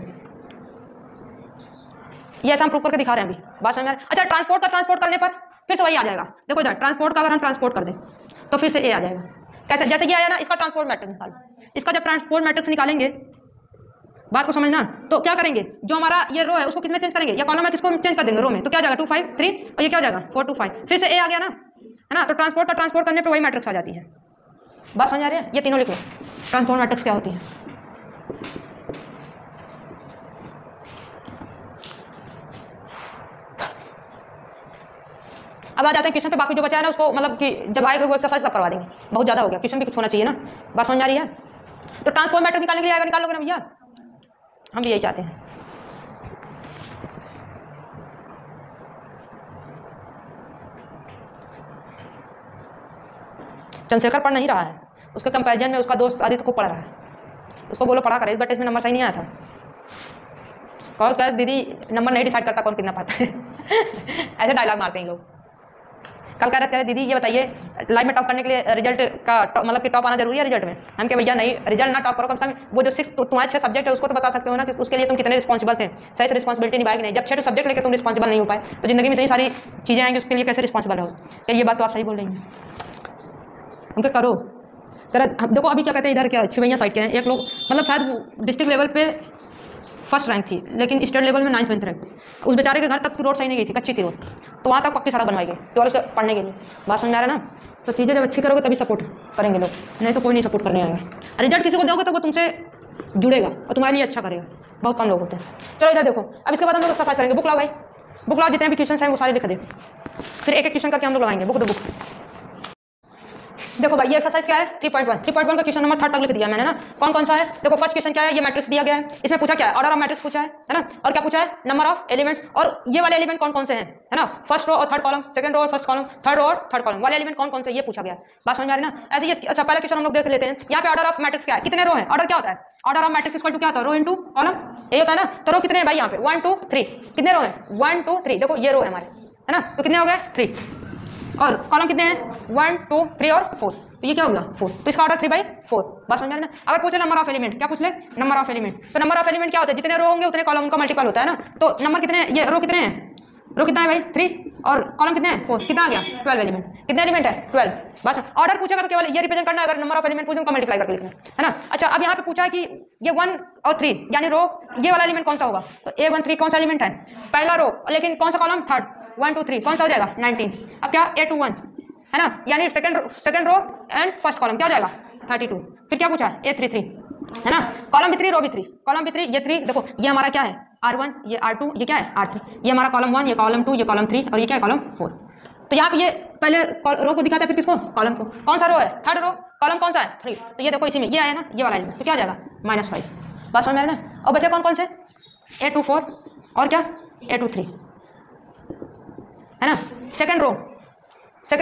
ये ऐसा हम प्रूव करके दिखा रहे हैं अभी। बात समझ आ रहा है? अच्छा, ट्रांसपोर्ट का ट्रांसपोर्ट करने पर फिर से वही आ जाएगा। देखो इधर ट्रांसपोर्ट का अगर हम ट्रांसपोर्ट कर दें तो फिर से ए आ जाएगा। कैसे? जैसे ये आया ना, इसका ट्रांसपोर्ट मैट्रिक्स निकालो। इसका जब ट्रांसपोर्ट मैट्रिक्स निकालेंगे बात को समझना। तो क्या करेंगे, जो हमारा ये रो है उसको किसमें चेंज करेंगे, या कॉलम है किसको चेंज कर देंगे, रो में। तो क्या जाएगा 2 5 3 और ये क्या हो जाएगा 4 2 5। फिर से ए आ गया ना, है ना। तो ट्रांसपोर्ट करने पे वही मैट्रिक्स आ जाती है। बात समझ आ रही है। ये तीनों लिख लो, ट्रांसपोर्ट मैट्रिक्स क्या होती है। अब आ जाते हैं क्वेश्चन पे। बाकी जो बचा है ना उसको मतलब कि जब आएगा वो एक्सरसाइज सब करवा देंगे, बहुत ज़्यादा हो गया, क्वेश्चन भी कुछ होना चाहिए ना। बात समझ आ रही है। तो ट्रांसपोर्ट मैट्रिक्स निकालने के लिए आएगा, निकाल लोगे ना भैया, हम भी यही चाहते हैं। चंद्रशेखर पढ़ नहीं रहा है, उसके कंपैरिजन में उसका दोस्त आदित्य को पढ़ रहा है। उसको बोलो पढ़ा करे, इस बार टेस्ट में नंबर सही नहीं आया था। कॉल कर दीदी, नंबर नहीं डिसाइड करता कौन कितना पाता है ऐसे डायलॉग मारते हैं लोग। कल कह रहे थे दीदी ये बताइए लाइफ में टॉप करने के लिए रिजल्ट का मतलब कि टॉप आना जरूरी है रिजल्ट में। हम कह भैया नहीं, रिजल्ट ना टॉप करो, कम से कम वो जो 6 तुम्हारे 6 सब्जेक्ट है उसको तो बता सकते हो ना कि उसके लिए तुम कितने रिस्पॉन्सिबल थे, सही से रिस्पॉन्सिबिलिटी निभाएगी नहीं। जब 6 सब्जेक्ट लेकर तुम रिस्पॉन्सिबल नहीं हो पाए तो जिंदगी में इतनी सारी चीज़ें आएंगी, उसके लिए कैसे रिस्पॉन्सिबल हो। क्या ये बात तो आप सही बोल रही हैं। उनके करो कर देखो अभी क्या कहते हैं, इधर क्या छिवैया साइड के हैं एक लोग, मतलब शायद डिस्ट्रिक्ट लेवल पे फर्स्ट रैंक थी लेकिन स्टेट लेवल में 9th रैंक। उस बेचारे के घर तक रोड सही नहीं गई थी, कच्ची थी रोड, तो वहाँ तक पक्की सड़क बनवाई गई तो उसके पढ़ने के लिए। बात समझ आ रहा है ना। तो चीज़ें जब अच्छी करोगे तभी सपोर्ट करेंगे लोग, नहीं तो कोई नहीं सपोर्ट करने आएगा। रिजल्ट किसी को दोगे तो वो तुमसे जुड़ेगा और तुम्हारे लिए अच्छा करेगा, बहुत कम लोग होते हैं। चलो इधर देखो, अब इसके बाद हम लोग एक्सरसाइज करेंगे। बुक लाओ भाई, बुक लाओ, जितने भी क्वेश्चन हैं वो सारे लिख दे, फिर एक एक क्वेश्चन करके हम लोग लगाएंगे बुक दो बुक। देखो भाई ये एक्सरसाइज क्या है 3.1 का क्वेश्चन नंबर 3 तक लिख दिया मैंने ना। कौन कौन सा है देखो, फर्स्ट क्वेश्चन क्या है, ये मैट्रिक्स दिया गया है, इसमें पूछा क्या है, ऑर्डर ऑफ मैट्रिक्स पूछा है ना। और क्या पूछा है, नंबर ऑफ एलिमेंट्स, और ये वाले एलिमेंट कौन कौन से हैं, है ना। फर्स्ट रो और थर्ड कॉलम, सेकंड रो और फर्स्ट कॉलम, थर्ड रो और थर्ड कॉलम वाले एलिमेंट कौन कौन से, ये पूछा गया। बात समझ आ रही है ना। ऐसे ही अच्छा पहला क्वेश्चन हम लोग देख लेते हैं। यहाँ पे ऑर्डर ऑफ मैट्रिक्स क्या है, कितने रो है, ऑर्डर क्या होता है, order of matrix equal to क्या होता है, रो इनटू कॉलम, ये होता है ना। तो रो कितने हैं भाई यहाँ पे 1 2 3, कितने रो है 1 2 3, देखो ये रो है हमारे, है ना। तो कितने हो गए 3, और कॉलम कितने हैं 1 2 3 और 4, तो ये क्या हो गया 4, तो इसका ऑर्डर 3/4। बात समझ में। अगर पूछे नंबर ऑफ एलिमेंट, क्या पूछ ले, नंबर ऑफ एलिमेंट, तो नंबर ऑफ एलिमेंट क्या होता है, जितने रो होंगे उतने कॉलम का मल्टीपल होता है ना। तो नंबर कितने, ये रो कितने हैं, रो कितना है भाई 3, और कॉलम कितने हैं 4, कितना आ गया 12 एलिमेंट, कितने एलिमेंट है 12। बस ऑर्डर पूछेगा तो केवल ये रिप्रेजेंट करना है, अगर नंबर ऑफ एलिमेंट पूछे उनका मल्टीप्लाई करके लिखना है ना। अच्छा अब यहाँ पे पूछा है कि ये 1 और 3 यानी रो, ये वाला एलिमेंट कौन सा होगा, तो A1 3 कौन सा एलिमेंट है, पहला रो, लेकिन कौन सा कॉलम, थर्ड, 1 2 3 कौन सा हो जाएगा 19। अब क्या A21 है ना, यानी second row and first column क्या हो जाएगा 32। फिर क्या पूछा है A33 है ना, कॉलम भी 3 रो भी 3, कॉलम भी 3, ये 3, देखो ये हमारा क्या है R1, ये R2, ये क्या है R3, ये हमारा कॉलम 1, ये कॉलम 2, ये कॉलम 3 और ये क्या है कॉलम 4। तो यहाँ पे ये पहले रो को दिखाता है फिर किसको, कॉलम को। कौन सा रो है, थर्ड रो, कॉलम कौन सा है 3, तो ये देखो इसी में ये आया ना ये वाला एलिमेंट, तो क्या आ जाएगा -5। बात समझ में आ रहा है। और बचे कौन कौन से, A24 और क्या A23 है ना। सेकंड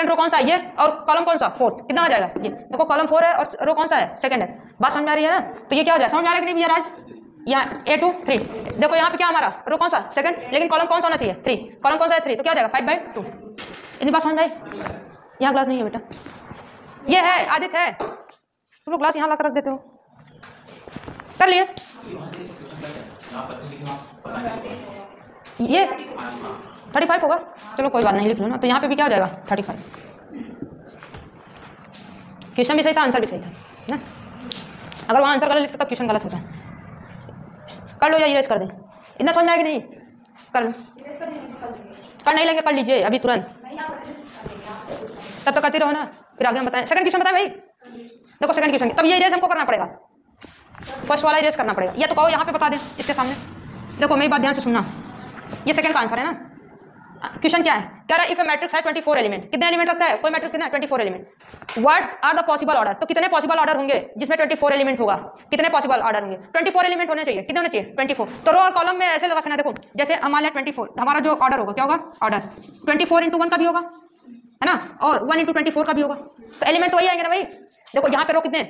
रो कौन सा है ये, और कॉलम कौन सा 4, कितना आ जाएगा ये, देखो कॉलम 4 है और रो कौन सा है सेकंड है। बात समझ आ रही है ना। तो ये क्या हो जाए, समझ आ रहा है कि नहीं भैया राज, यहाँ A23 देखो यहाँ पे क्या हमारा रो कौन सा सेकंड, लेकिन कॉलम कौन सा होना चाहिए 3, कॉलम कौन सा है 3, तो क्या हो जाएगा 5/2। इतनी बात समझ आई। यहाँ ग्लास नहीं है बेटा, ये है आदित्य है, तुम लोग ग्लास यहाँ ला कर रख देते हो, कर लिए ये 35 होगा, चलो कोई बात नहीं लिख लो ना। तो यहाँ पे भी क्या हो जाएगा 35। क्वेश्चन भी सही था, आंसर भी सही था ना। अगर वहाँ आंसर गलत लिखता तब क्वेश्चन गलत होता है। कर लो या इरेज कर दें, इतना समझ में आएगा नहीं, कर लो, कर नहीं लेंगे कर लीजिए अभी तुरंत, तब तक करते रहो ना, फिर आगे हम बताएं। सेकंड क्वेश्चन बताएं भाई, देखो सेकंड क्वेश्चन तब ये इरेज हमको करना पड़ेगा, फर्स्ट वाला इरेज करना पड़ेगा, या तो कहो यहाँ पे बता दें इसके सामने। देखो मेरी बात ध्यान से सुनना, ये सेकंड का आंसर है ना। क्वेश्चन क्या है, कह रहा है इफ ए मैट्रिक्स है 24 एलिमेंट, कितने एलिमेंट रखता है कोई मैट्रिक्स, कितना 24 element. What are the possible order, तो कितने पॉसिबल ऑर्डर होंगे जिसमें 24 एलिमेंट होगा, कितने पॉसिबल ऑर्डर होंगे 24 एलिमेंट होने चाहिए, कितने होने चाहिए 24। तो रो और कॉलम में ऐसे रखना, देखो जैसे मान लिया 24, हमारा जो ऑर्डर होगा क्या होगा, ऑर्डर 24 × 1 का भी होगा है ना, और 1 × 24 का भी होगा, तो एलिमेंट वही आएंगे ना भाई। देखो यहाँ पे रो कितने,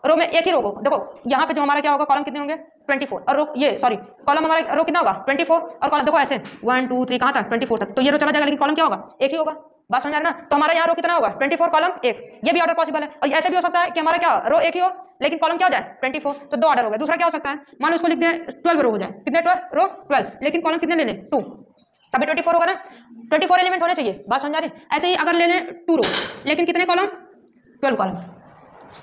रो में एक ही रो को देखो, यहाँ पे जो हमारा क्या होगा कॉलम कितने होंगे 24, और रो ये सॉरी कॉलम हमारा रो कितना होगा 24, और कॉलम देखो ऐसे 1 2 3 कहाँ तक 24 तक, तो ये रो चला जाएगा लेकिन कॉलम क्या होगा एक ही होगा। बात समझ आ रहा है ना। तो हमारा यहाँ रो कितना होगा 24 कॉलम 1, ये भी ऑर्डर पॉसिबल है। और ऐसे भी हो सकता है कि हमारा क्या रो एक ही हो लेकिन कॉलम क्या हो जाए 24, तो 2 ऑर्डर हो गए। दूसरा क्या हो सकता है, मान लो उसको लिख दें 12 रो हो जाए, कितने 12 रो 12, लेकिन कॉलम कितने ले लें 2, तभी 24 होगा ना। 24 एलिमेंट होने चाहिए, बात समझ आ रही। ऐसे ही अगर ले लें 2 रो लेकिन कितने कॉलम 12 कॉलम,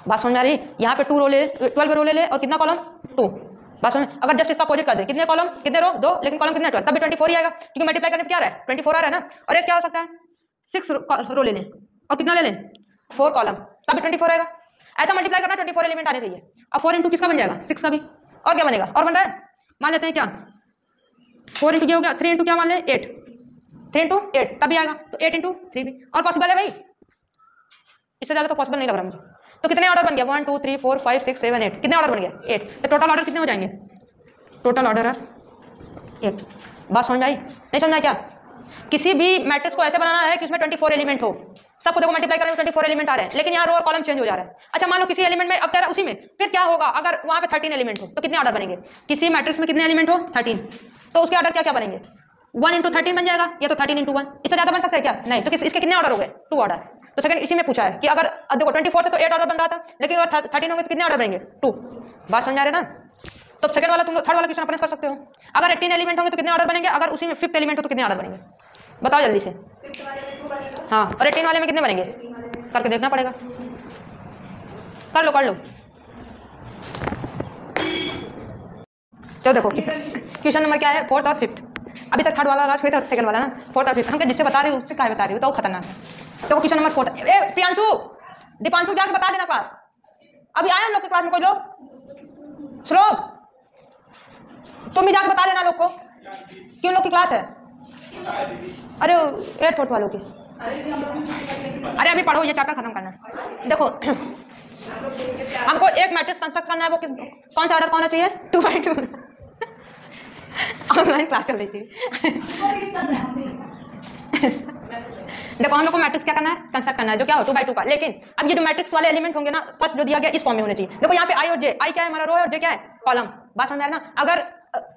बात समझ आ रही। यहाँ पे 2 रो ले 12 रो ले और कितना कॉलम 2, बात समझ। अगर जस्ट इसका अपोजिट कर दे, कितने कॉलम कितने रो, 2, लेकिन कॉलम कितने 12, तब भी 24 ही आएगा, क्योंकि मल्टीप्लाई करने पे क्या आ रहा है 24 आ रहा है ना। और एक क्या हो सकता है 6 रो ले लें और कितना ले लें 4 कॉलम, तब भी 24 आएगा। ऐसा मल्टीप्लाई करना 24 एलिमेंट आने चाहिए। अब 4 इंटू किसका बन जाएगा 6 का भी, और क्या बनेगा और बन रहा है, मान लेते हैं क्या 4 इंटू क्या हो गया 3 इंटू क्या मान लें 8, 3 इंटू 8 तभी आएगा, तो 8 इंटू 3 भी, और पॉसिबल है भाई, इससे ज़्यादा तो पॉसिबल नहीं लग रहा मुझे। तो कितने ऑर्डर बन गया 1 2 3 4 5 6 7 8, कितने ऑर्डर बन गया 8, तो टोटल ऑर्डर कितने हो जाएंगे, टोटल ऑर्डर है 8। बात समझ में आई नहीं समझ में आई क्या? किसी भी मैट्रिक्स को ऐसे बनाना है कि उसमें 24 एलिमेंट हो, सबको देखो मल्टीप्लाई करने में 24 एलिमेंट आ रहे हैं, लेकिन यहाँ रो और कॉलम चेंज हो जा रहा है। अच्छा मान लो किसी एलिमेंट में, अब कह रहा है उसी में, फिर क्या होगा अगर वहाँ पे 13 एलिमेंट हो, तो कितने ऑर्डर बनेंगे, किसी मैट्रिक्स में कितने एलिमेंट हो 13, तो उसके ऑर्डर क्या क्या बनेंगे 1 इंटू 13 बन जाएगा, ये तो 13 इंटू 1, इससे ज़्यादा बन सकता है क्या, नहीं। तो इसके कितने ऑर्डर हो गए 2 ऑर्डर। तो सेकंड इसी में पूछा है कि अगर देखो 24 थे तो 8 ऑर्डर बन रहा था, लेकिन अगर 13 हो गए तो कितने ऑर्डर बनेंगे 2। बात समझ आ रहे ना? तो सेकंड वाला तुम थर्ड वाला क्वेश्चन अप्लाई कर सकते हो। अगर 18 एलिमेंट होंगे तो कितने ऑर्डर बनेंगे, अगर उसी में 5th एलिमेंट हो तो कितने ऑर्डर बनेंगे, बताओ जल्दी से। हाँ, और 18 वाले में कितने बनेंगे, करके देखना पड़ेगा, कर लो कर लो। चलो देखो क्वेश्चन नंबर क्या है 4th और 5th, अभी तक थर्ड वाला लगा, फिर सेकंड वाला ना, 4th और 5th। हम जिससे बता रहे हो उससे क्या बता रहे हो, तो खतरनाक है। तो क्वेश्चन नंबर 4, प्रियांशु दीपांशु जाके बता देना क्लास, अभी आए हम लोग के क्लास में कोई लोग, श्लोक तुम भी जाके बता देना लोग को कि उन लोग की क्लास है। अरे 8th वालों की, अरे अभी पढ़ो, ये चैप्टर खत्म करना है। देखो हमको एक मैट्रिक्स कंस्ट्रक्ट करना है, वो कौन सा ऑर्डर कौन चाहिए 2 by 2। ऑनलाइन क्लास चल रही थी। देखो हम लोग को मैट्रिक्स क्या करना है, कंस्ट्रक्ट करना है, जो क्या हो 2 by 2 का। लेकिन अब ये जो मैट्रिक्स वाले एलिमेंट होंगे ना, फर्स्ट जो दिया गया इस फॉर्म में होने चाहिए। देखो यहाँ पे आई और जे, आई क्या है हमारा रो है और जे क्या है कॉलम। बात समझ में आ रहा है ना? अगर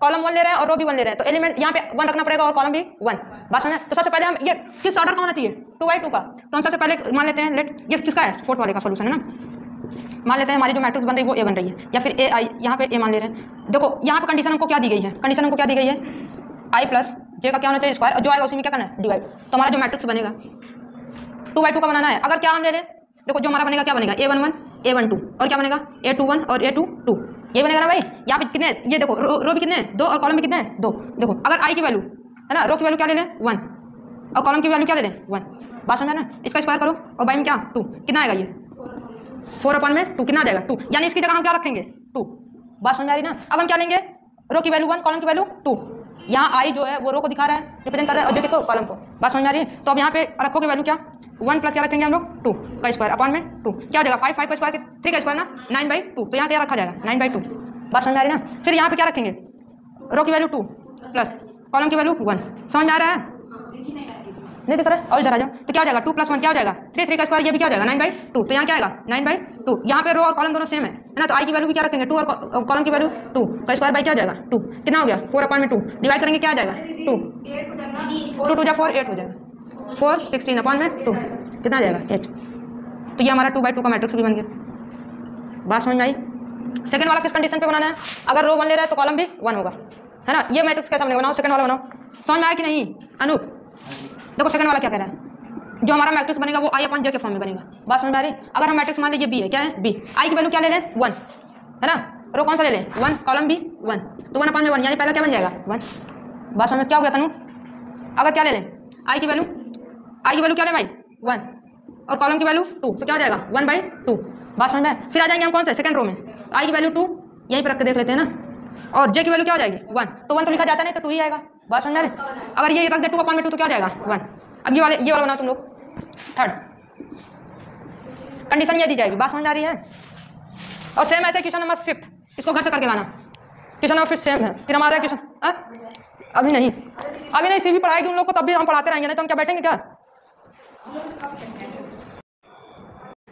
कॉलम 1 ले रहे हैं और रो भी 1 ले रहे हैं, तो एलिमेंट यहाँ पे 1 रखना पड़ेगा और कॉलम भी 1। बात समझ में? तो सबसे पहले हम ये किस ऑर्डर का होना चाहिए 2 by 2 का, तो हम सबसे पहले मान लेते हैं लेट, ये किसका है 4th वाले का सोल्यूशन है ना। मान लेते हैं हमारी जो मैट्रिक्स बन रही है वो ए बन रही है, या फिर ए आई, यहाँ पे ए मान ले रहे हैं। देखो यहाँ पे कंडीशन हमको क्या दी गई है, कंडीशन हमको क्या दी गई है आई प्लस जे का क्या होना चाहिए स्क्वायर, और जो आएगा उसी में क्या करना है डिवाइड। तो हमारा जो मैट्रिक्स बनेगा 2 by 2 का बनाना है। अगर क्या हम ले लें, देखो जो हमारा बनेगा क्या बनेगा A11 A12, और क्या बनेगा A21 और A22, ये बनेगा ना भाई। यहाँ पे कितने, ये देखो रो भी कितने हैं 2 और कॉलम भी कितने हैं 2। देखो अगर आई की वैल्यू है ना, रो की वैल्यू क्या ले लें 1 और कॉलम की वैल्यू क्या ले लें 1। बात समझ ना? इसका स्क्वायर करो और बाई में क्या 2, कितना आएगा ये 4/2, कितना आ जाएगा 2, यानी इसकी जगह हम क्या रखेंगे 2। बात समझ आ रही ना? अब हम क्या लेंगे, रो की वैल्यू 1 कॉलम की वैल्यू 2। यहाँ आई जो है वो रो को दिखा रहा है, रिप्रेजेंट कर रहा है, और जो किसको कॉलम को। बात समझ आ रही है? तो अब यहाँ पे रखोगे वैल्यू क्या 1 प्लस क्या रखेंगे हम लोग 2 का स्क्वायर अपॉन में 2, क्या हो जाएगा 5 5 का स्क्वायर 3 का स्क्वायर ना 9/2, तो यहाँ क्या रखा जाएगा 9/2। बात समझ आ रही ना? फिर यहाँ पे क्या रखेंगे, रो की वैल्यू 2 प्लस कॉलम की वैल्यू 1। समझ में आ रहा है? नहीं दिख रहा है? और इधर आ जाओ, तो क्या हो जाएगा 2 + 1 क्या हो जाएगा 3 का स्क्वायर, ये भी क्या हो जाएगा 9/2, तो यहाँ क्या आएगा 9/2। यहाँ पे रो और कॉलम दोनों सेम है ना, तो आई की वैल्यू भी क्या रखेंगे 2 और कॉलम की वैल्यू 2 का स्क्वायर बाई क्या हो जाएगा 2, कितना हो गया 4/2, डिवाइड करेंगे क्या आ जाएगा 2 2 2 4 8 हो जाएगा 4 16/2, कितना आ जाएगा 8। तो ये हमारा 2 by 2 का मैट्रिक्स भी बन गया। बात समझ में आई? सेकंड वाला किस कंडीशन पे बनाना है, अगर रो 1 ले रहा है तो कॉलम भी 1 होगा, है ना। ये मैट्रिक्स कैसा बनेगा, बनाओ सेकंड वाला बनाओ। समझ में आया कि नहीं अनूप? देखो सेकंड वाला क्या कह रहा है, जो हमारा मैट्रिक्स बनेगा वो I/J के फॉर्म में बनेगा। बात समझ में आ रही? अगर हम मैट्रिक्स मान लीजिए बी है, क्या है बी, आई की वैल्यू क्या ले लें 1, है ना, रो कौन सा ले लें 1, कॉलम भी 1, तो 1/1 यानी पहला क्या बन जाएगा 1। बात समझ में क्या हो गया तनु? अगर क्या ले लें आई की वैल्यू क्या ले भाई 1 और कॉलम की वैल्यू 2, तो क्या हो जाएगा 1/2। बात समझ में? फिर आ जाएंगे हम कौन से सेकंड रो में, आई की वैल्यू 2 यहीं पर रख के देख लेते हैं ना, और जे की वैल्यू क्या हो जाएगी 1, तो 1 तो लिखा जाता नहीं तो 2 ही आएगा। बात समझ रहे? अगर ये रख दे 2/2 तो क्या हो जाएगा 1। अब ये वाला बनाओ तुम लोग, थर्ड कंडीशन ये दी जाएगी। बात समझ आ रही है? और सेम ऐसे क्वेश्चन नंबर 5, इसको घर से करके लाना, क्वेश्चन नंबर 5 सेम है। फिर हमारा क्वेश्चन अभी नहीं सीवी पढ़ाएगी उन लोग को, तब भी हम पढ़ाते रहेंगे, नहीं तो हम क्या बैठेंगे क्या।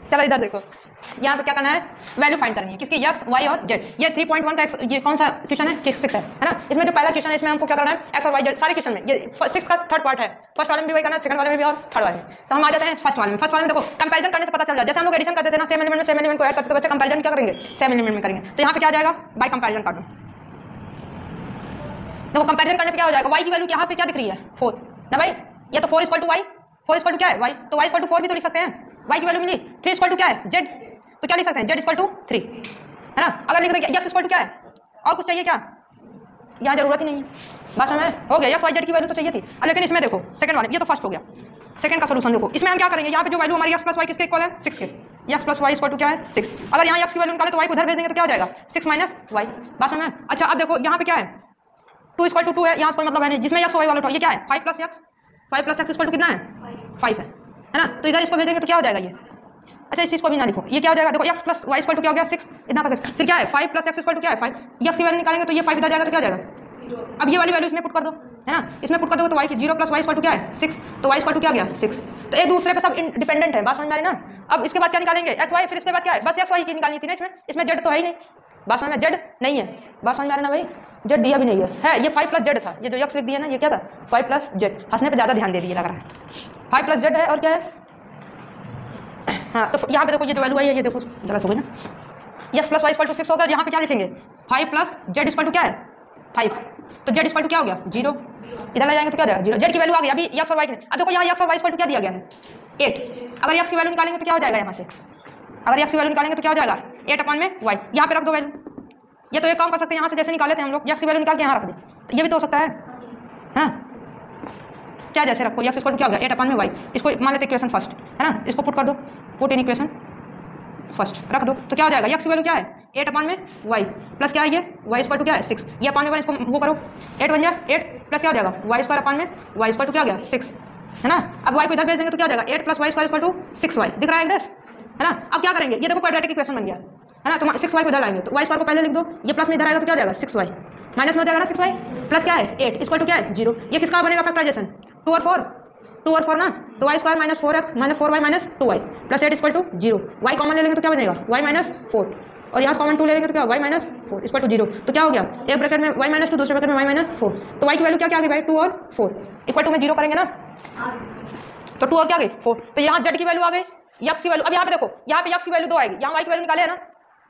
चलो इधर देखो, यहाँ पे क्या करना है, वैल्यू फाइंड करनी है किसकी, x y और z। ये 3.1 का x, ये कौन सा क्वेश्चन है 6 है ना। इसमें जो पहला क्वेश्चन है इसमें हमको क्या करना है x और y z, सारे क्वेश्चन में ये 6 का थर्ड पार्ट है, फर्स्ट वाले में भी वही करना है, सेकंड वाले में भी और थर्ड वाले में। तो हम आ जाते हैं फर्स्ट वाले में। फर्स्ट वाले में देखो कंपैरिजन करने से पता चल जाए, जैसे हम लोग एडिशन करते थे ना, सेम एलिमेंट को ऐड करते थे, वैसे कंपैरिजन क्या करेंगे सेम एलिमेंट में करेंगे। तो यहाँ पे क्या आ जाएगा बाय कंपैरिजन काटो, देखो कंपैरिजन करने पे क्या हो जाएगा, y की वैल्यू यहाँ पे क्या दिख रही है 4 ना भाई, या तो 4 = y, 4 = क्या है y, तो y = 4 भी तो लिख सकते हैं, y की वैल्यू मिली। 3 = क्या है z, तो क्या लिख सकते हैं z = 3, है ना। अगर लिख रहे हैं x = क्या है और कुछ चाहिए क्या? यहाँ जरूरत ही नहीं है। बात समझ में? हो गया, एक्स वाई जेड की वैल्यू तो चाहिए थी। लेकिन इसमें देखो सेकंड वाले, ये तो फर्स्ट हो गया, सेकंड का सोल्यूशन देखो। इसमें हम क्या करेंगे, यहाँ पे जो वैल्यू हमारी एक्स प्लस वाई किसके इक्वल है? 6 के। X plus y equal to क्या है? 6। अगर यहाँ एक्स की वैल्यू निकाले तो वाई को उधर भेज देंगे तो क्या हो जाएगा? 6 माइनस वाई। बात समझ में? अच्छा अब देखो यहाँ पे क्या है, 2 इक्वल टू 2 है, यहाँ कोई मतलब है नहीं, जिसमें एक्स वाई वाला ये क्या है? 5 plus x, 5 plus x equal to कितना है? 5 है ना? तो इधर इसको भेजेंगे तो क्या हो जाएगा ये? अच्छा इस चीज़ को भी ना लिखो, ये क्या हो जाएगा? देखो x plus y equal to क्या हो गया? 6। इतना तक फिर क्या है? 5 प्लस एक्स इक्वल टू क्या है? 5। एक्स की वैल्यू निकालेंगे तो ये 5 इधर जाएगा तो क्या हो जाएगा? अब ये वाली वैल्यू इसमें पुट कर दो, है ना? इसमें पुट कर दो तो वाई की 0 प्लस वाई इक्वल टू क्या है? 6। तो वाई इक्वल टू क्या गया? 6। तो एक दूसरे पे सब डिपेंडेंट है। बात समझ में आ रही ना? अब इसके बाद क्या निकालेंगे? S y. फिर इसके बाद क्या है? बस एस वाई की निकालनी थी ना इसमें जेड तो है ही नहीं। बात समझ में? जेड नहीं है। बात समझ में आ रही ना भाई? जेड दिया भी नहीं है ये 5 प्लस जेड था, ये जो एक्स लिख दिया ना ये क्या था? 5 प्लस जेड। हंसने पे ज़्यादा ध्यान दे दिए लग रहा है। 5 प्लस जेड है और क्या है? हाँ तो यहाँ पे देखो ये जो वैल्यू है ये देखो गलत हो गई ना। X plus y equal to 6 होगा, यहाँ पे क्या लिखेंगे? 5 प्लस जेड इक्वल टू क्या है? 5। तो जेड इक्वल टू क्या हो गया? 0। इधर ले जाएंगे तो क्या जाएगा? 0। जेड की वैल्यू आ गई अभी एक्स और वाई की। अब देखो यहाँ एक्स और वाई इक्वल टू क्या दिया गया है? 8। अगर एक्स की वैल्यू निकालेंगे तो क्या हो जाएगा यहाँ से? अगर एक्स की वैल्यू निकालेंगे तो क्या हो जाएगा? 8 अपॉन में वाई। यहाँ पे रख दो वैल्यू। ये तो एक काम कर सकते हैं, यहाँ से जैसे निकाले थे हम लोग, एक्स की वैल्यू निकाल के यहाँ रख दें, तो ये भी तो हो सकता है ना? क्या जैसे रखो, एक्स इक्वल टू क्या हो गया? 8 अपॉन में वाई। इसको मान लेते इक्वेशन फर्स्ट, है ना? इसको पुट कर दो, पुट इन इक्वेशन फर्स्ट रख दो तो क्या हो जाएगा? एक्स की वैल्यू क्या है? 8 अपॉन में वाई प्लस क्या है ये? वाई इक्वल टू क्या है? 6। ये अपॉन में वाई इसको वो करो, 8 बन जाए 8 प्लस क्या हो जाएगा? वाई स्क्वायर अपॉन में वाई इक्वल टू क्या हो गया? 6, है ना? अब वाई को इधर भेज देंगे तो क्या हो जाएगा? 8 plus y square equal to 6 y. दिख रहा है एड्रेस, है ना? अब क्या करेंगे? ये देखो क्वाड्रेटिक इक्वेशन बन गया, है ना? तो 6 वाई को इधर लाएंगे तो वाई स्क्वायर को पहले लिख दो, ये प्लस में इधर आएगा तो क्या हो जाएगा? 6 वाई। माइनस में हो जाएगा ना 6 वाई, प्लस क्या है? 8 इक्वल टू क्या है? 0। ये किसका बनेगा फैक्टराइजेशन? 2 और 4 ना, तो y square minus 4x minus 4y minus 2y plus 8 equal to 0। Y common ले लेंगे तो क्या बनेगा? y माइनस 4 और यहाँ से कॉमन 2 ले लेंगे तो क्या? y minus 4 equal to 0। तो क्या हो गया? एक ब्रैकेट में y माइनस 2, दूसरे ब्रैकेट में y माइनस 4। तो y की वैल्यू क्या क्या आ गई भाई? 2 और 4 इक्वल टू में 0 करेंगे ना, तो 2 और क्या आ गई? 4। तो यहाँ z की वैल्यू आ गई, x की वैल्यू। अब यहाँ पे देखो, यहाँ पे x की वैल्यू 2 आएगी, यहाँ y की वैल्यू निकाले है ना,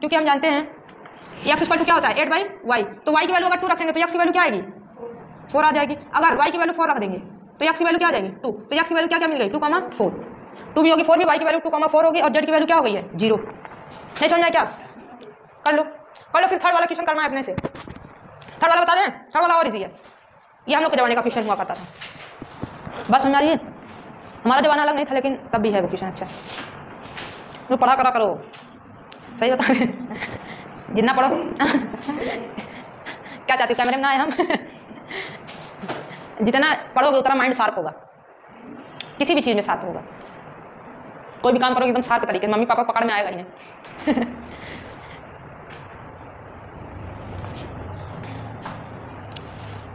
क्योंकि हम जानते हैं x इक्वल टू क्या होता है? 8 बाई वाई। तो y की वैल्यू अगर 2 रखेंगे तो x की वैल्यू क्या आएगी? 4 आ जाएगी। अगर y की वैल्यू 4 रख देंगे तो x की वैल्यू क्या आ जाएगी? 2। तो x की वैल्यू क्या क्या मिल गई? 2, 4। 2 भी होगी, 4 भी, y की वैल्यू 2, 4 होगी और z की वैल्यू क्या हो गई है? 0। नहीं समझ में क्या? कर लो फिर थर्ड वाला क्वेश्चन करना है अपने से। थर्ड वाला बता दें, थर्ड वाला और इजी है, ये हम लोग के जमाने का क्वेश्चन हुआ करता था। बस समझ आ रही है? हमारा जमाना अलग नहीं था लेकिन तब भी है वो क्वेश्चन। अच्छा तो पढ़ा करा करो, सही बता रहे जितना पढ़ो क्या चाहते हो कैमरे में ना आए हम जितना पढ़ोगे उतना माइंड शार्प होगा, किसी भी चीज़ में शार्प होगा। कोई भी काम करोगे एकदम शार्प तरीके, मम्मी पापा पकड़ में आएगा ही नहीं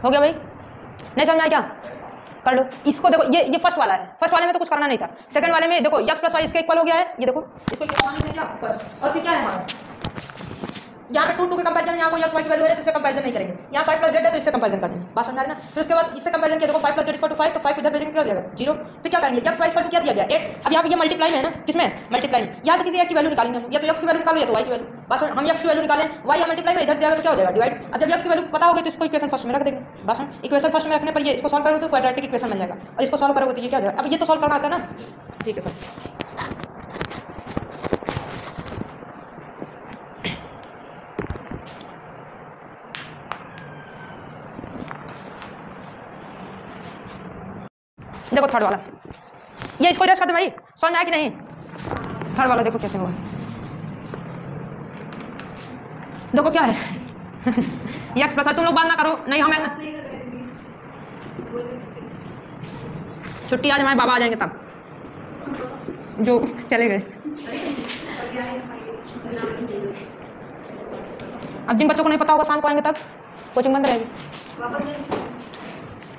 हो गया भाई? नहीं समझ में आया क्या? कर लो इसको। देखो ये फर्स्ट वाला है, फर्स्ट वाले में तो कुछ करना नहीं था। सेकंड वाले में देखो x प्लस वाई इसके इक्वल हो गया है, ये देखो इसको क्या फर्स्ट। और फिर क्या है हमारा यहाँ पे 2 के कंपैरिजन, यहाँ कोई x y की वैल्यू है तो इससे कंपैरिजन नहीं करेंगे। यहाँ 5 प्लस जेड है तो इससे कंपैरिजन कर देंगे। बात समझ आ रही ना? फिर उसके बाद इससे कंपैरिजन किया, देखो 5 प्लस जेड इक्वल टू 5, तो 5 इधर भेजेंगे क्या हो जाएगा? 0। फिर क्या करेंगे? x y इक्वल टू क्या दिया गया? 8। अब यहाँ पे ये मल्टीप्लाई में है ना, किसमें? मल्टीप्लाई में। यहाँ से किसी एक की वैल्यू निकालेंगे हम, या तो x की वैल्यू निकालो या तो y की वैल्यू। बस हम x की वैल्यू निकालें, y या मल्टीप्लाई में इधर जाएगा तो क्या हो जाएगा? डिवाइड। अब जब x की वैल्यू पता होगी तो इसको इक्वेशन फर्स्ट में रख देंगे। बस इक्वेशन फर्स्ट में रखने पर ये इसको सॉल्व करोगे तो क्वाड्रेटिक इक्वेशन बन जाएगा, और इसको सॉल्व करोगे तो ये क्या हो जाएगा? अब ये तो सॉल्व करना आता है ना, ठीक है। देखो थर्ड वाला, ये इसको इरेज कर दे भाई, समझ में आया कि नहीं? थर्ड वाला देखो कैसे होगा, देखो क्या है ये एक्स प्लस तुम लोग बात ना करो, नहीं हमें छुट्टी आज हमारे बाबा आ जाएंगे तब जो चले गए। अब जिन बच्चों को नहीं पता होगा शाम को आएंगे तब कोचिंग बंद रहेगी।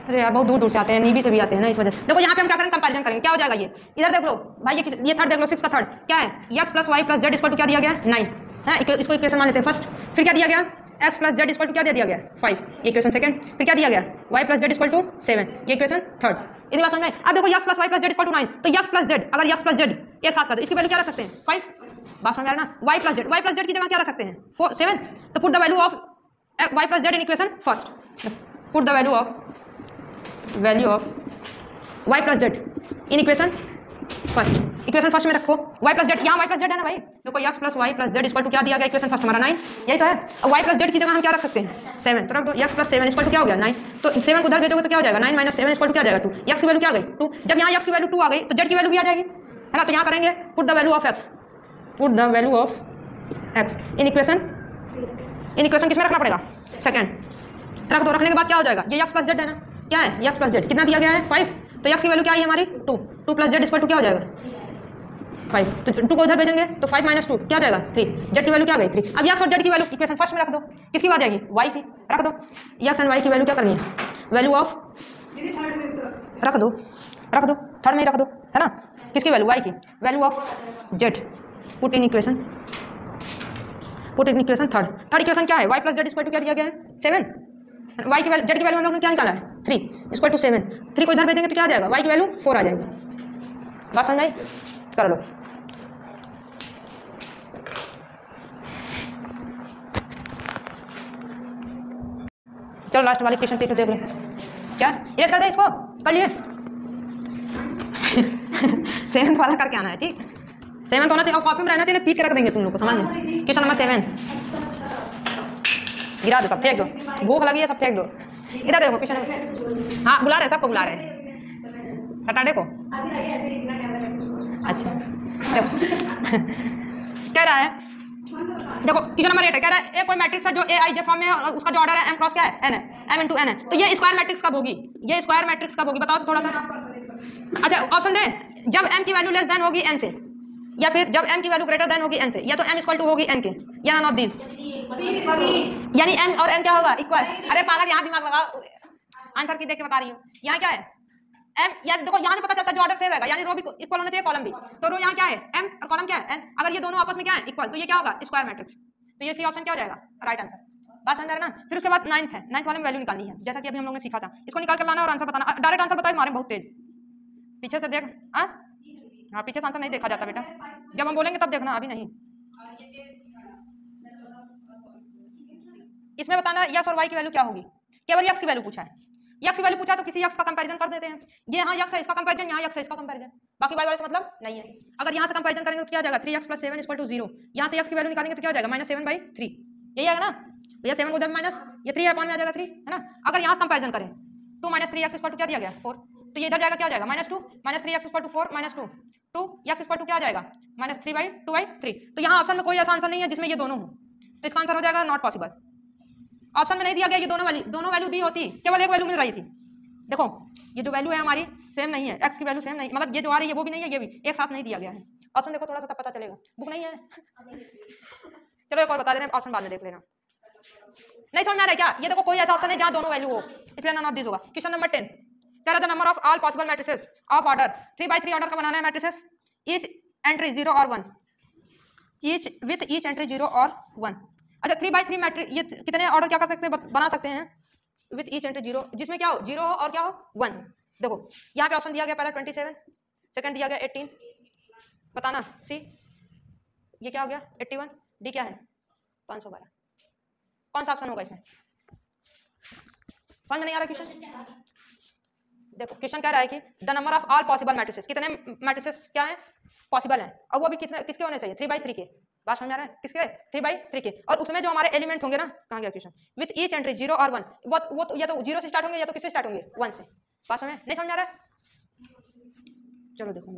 अरे यार बहुत दूर दूर से आते हैं, नीबी से भी आते हैं ना, इस वजह से। देखो यहाँ पे हम क्या करेंगे? कंपैरिजन करेंगे। क्या हो जाएगा ये? इधर देख लो भाई, ये थर्ड देख लो, 6 का थर्ड क्या है? x plus y plus z equal to क्या दिया गया? 9 है। इसको इक्वेशन मान लेते हैं फर्स्ट। फिर क्या दिया गया? x plus z equal to क्या दे दिया गया? 5, ये इक्वेशन सेकंड। फिर क्या दिया गया? y plus z equal to 7, ये इक्वेशन थर्ड। इतनी बात समझ में? अब देखो x plus y plus z equal to 9, तो x प्लस जेड, अगर x प्लस जेड ये साथ कर दो, इसकी वैल्यू क्या रख सकते हैं? 5। बात समझ आ रहा है ना? y प्लस जेड की जगह क्या रख सकते हैं? 7। तो put the value of y plus z in equation first. Put the value of y plus z in equation first। Equation first में रखो y प्लस जेड, यहाँ y प्लस जेड है ना भाई, देखो x plus y plus z equal to क्या दिया गया इक्वेशन फर्स्ट हमारा 9, यही तो है। अब y प्लस जेड की जगह हम क्या रख सकते हैं 7, तो रख दो x प्लस 7 इक्वल टू क्या हो गया 9, तो 7 को उधर भेजोगे तो क्या हो जाएगा 9 माइनस 7 इक्वल टू क्या आ जाएगा 2, x की वैल्यू क्या आ गई 2, जब यहाँ x की वैल्यू 2 आ गई तो z की वैल्यू भी आ जाएगी, है ना। तो यहाँ करेंगे put the value of x, put the value of x in equation किसमें रखना पड़ेगा सेकंड, रख दो। रखने के बाद क्या हो जाएगा, ये x प्लस जेड है ना, क्या है x प्लस जेड कितना दिया गया है 5, तो x की वैल्यू क्या आई है हमारी 2 प्लस जेड इक्वल टू क्या हो जाएगा 5, तो 2 को उधर भेजेंगे तो 5 माइनस 2 क्या जाएगा 3, जेड की वैल्यू क्या गई 3। अब x और जेड की वैल्यू इक्वेशन फर्स्ट में रख दो, किसकी बात आएगी y की, रख दो x एंड y की वैल्यू क्या करनी है, वैल्यू ऑफ रख दो थर्ड में ही रख दो, है ना, किसकी वैल्यू y की, value of z, put in equation third equation क्या है y plus z equal to क्या दिया गया है 7, y की वैल्यू जेड की वैल्यू हम लोग ने क्या निकाला है 3 इक्वल टू 7, 3 को इधर भेजेंगे तो क्या आ जाएगा y की वैल्यू 4 आ जाएगी, बात समझ आई, कर लो। चलो लास्ट वाली क्वेश्चन देख लो, क्या ये कर दे इसको, कर लिए 7th वाला करके आना है, ठीक 7th होना चाहिए और कॉपी में रहना चाहिए, पीट के रख देंगे तुम लोग को, समझ में। क्वेश्चन नंबर 7 गिरा दो, सब फेंक दो, भूख लगी है सब फेंक दो। इधर देखो क्वेश्चन, हाँ बुला रहे सबको बुला रहे सैटरडे को, अच्छा देखो कह रहा है, देखो क्वेश्चन नंबर 8 कह रहा है कोई मैट्रिक्स है जो ए आई जे फॉर्म में है और उसका जो ऑर्डर है m क्रॉस क्या है n है, m इंटू n है, तो ये स्क्वायर मैट्रिक्स कब होगी, ये स्क्वायर मैट्रिक्स कब होगी बताओ तो थोड़ा सा। अच्छा ऑप्शन दे, जब m की वैल्यू लेस देन होगी n से, या फिर जब m की वैल्यू ग्रेटर देन होगी n से, या तो m इक्वल टू होगी n के, या नॉन ऑफ दिस, यानी m और n क्या होगा इक्वल। अरे पागल यहाँ दिमाग लगाओ, आंसर की देख के बता रही हूँ, यहाँ क्या है m, यानी देखो यहाँ से पता चलता है जो ऑर्डर सेम रहेगा, यानी रो भी इक्वल होना चाहिए कॉलम भी, तो रो यहाँ क्या है m और कॉलम क्या है n, अगर ये दोनों आपस में क्या है इक्वल, तो ये क्या होगा स्क्वायर मैट्रिक्स, तो ये सी ऑप्शन क्या हो जाएगा राइट आंसर, बात समझ ना। फिर उसके बाद 9th है, 9th वाले में वैल्यू निकालनी है, जैसा कि अभी हम लोगों ने सीखा था, इसको निकाल कर लाना और आंसर बताना, डायरेक्ट आंसर बताए मारे बहुत तेज, पीछे से देख, हाँ पीछे से आंसर नहीं देखा जाता बेटा, जब हम बोलेंगे तब देखना, अभी नहीं। इसमें बताना यक्स और वाई की वैल्यू क्या होगी, केवल यक्स की वैल्यू पूछा है, यक्स की वैल्यू पूछा तो किसी यक्स का कंपैरिजन कर देते हैं, ये यहाँ यक्स है इसका कंपैरिजन, यहाँ यक्स है इसका कंपैरिजन, बाकी वाई वाले से मतलब नहीं है। अगर यहाँ से कंपैरिजन करेंगे तो क्या हो जाएगा 3x प्लस 7 इक्वल टू 0, यहाँ से यक्स की वैल्यू निकालेंगे तो क्या हो जाएगा -7/3, यही आएगा ना भैया, 7 को उधर माइनस, ये 3 अपॉन में आ जाएगा 3, है ना। अगर यहाँ से कंपैरिजन करें 2 - 3x इक्वल टू क्या दिया गया 4, तो ये इधर जाएगा क्या हो जाएगा -2 - 3x equal to 4 -2, 2x equal to क्या आ जाएगा -3/2/3, तो यहाँ ऑप्शन में कोई ऐसा आंसर नहीं है जिसमें ये दोनों हो, तो इसका आंसर हो जाएगा नॉट पॉसिबल। ऑप्शन में नहीं दिया गया ये दोनों वैल्यू दी होती, केवल एक वैल्यू मिल रही थी। देखो ये जो वैल्यू है हमारी सेम नहीं है, x की वैल्यू सेम नहीं, मतलब ये जो आ रही है वो भी नहीं है, ये भी एक साथ नहीं दिया गया है। ऑप्शन देखो थोड़ा सा तब पता चलेगा, बुक नहीं है चलो एक और बता दे रहे हैं, ऑप्शन बाद में देख लेना। नहीं समझ में आ रहा है क्या, ये देखो कोई ऐसा ऑप्शन है जहाँ दोनों वैल्यू हो, इसलिए नॉन ऑफ दिस होगा। क्वेश्चन नंबर 10 कह रहा था number of all possible matrices of order 3/3 order का बनाना है मैट्रिसेस, ईच एंट्री 0 और 1, ईच विथ ईच एंट्री 0 और 1। अच्छा 3/3 मैट्रिक्स ये कितने ऑर्डर क्या कर सकते हैं, बना सकते हैं विथ ईच एंट्री 0, जिसमें क्या हो 0 हो और क्या हो 1। देखो यहाँ पे ऑप्शन दिया गया, पहला 27, सेकंड दिया गया 18, बताना सी ये क्या हो गया 81, डी क्या है 512, कौन सा ऑप्शन होगा इसमें, समझ में नहीं आ रहा क्वेश्चन। देखो क्वेश्चन कह रहा है कि the number of all possible matrices, कितने मैट्रिसेस क्या है पॉसिबल हैं, और वो भी किसके होने चाहिए 3/3 के, बात समझ आ रहा है किसके 3/3 के, और उसमें जो हमारे एलिमेंट होंगे ना, कहाँ गया क्वेश्चन, विथ ईच एंट्री 0 और 1, वो तो या तो 0 से स्टार्ट होंगे या तो किससे स्टार्ट होंगे 1 से, बात समझ नहीं समझ आ रहा है। चलो देखो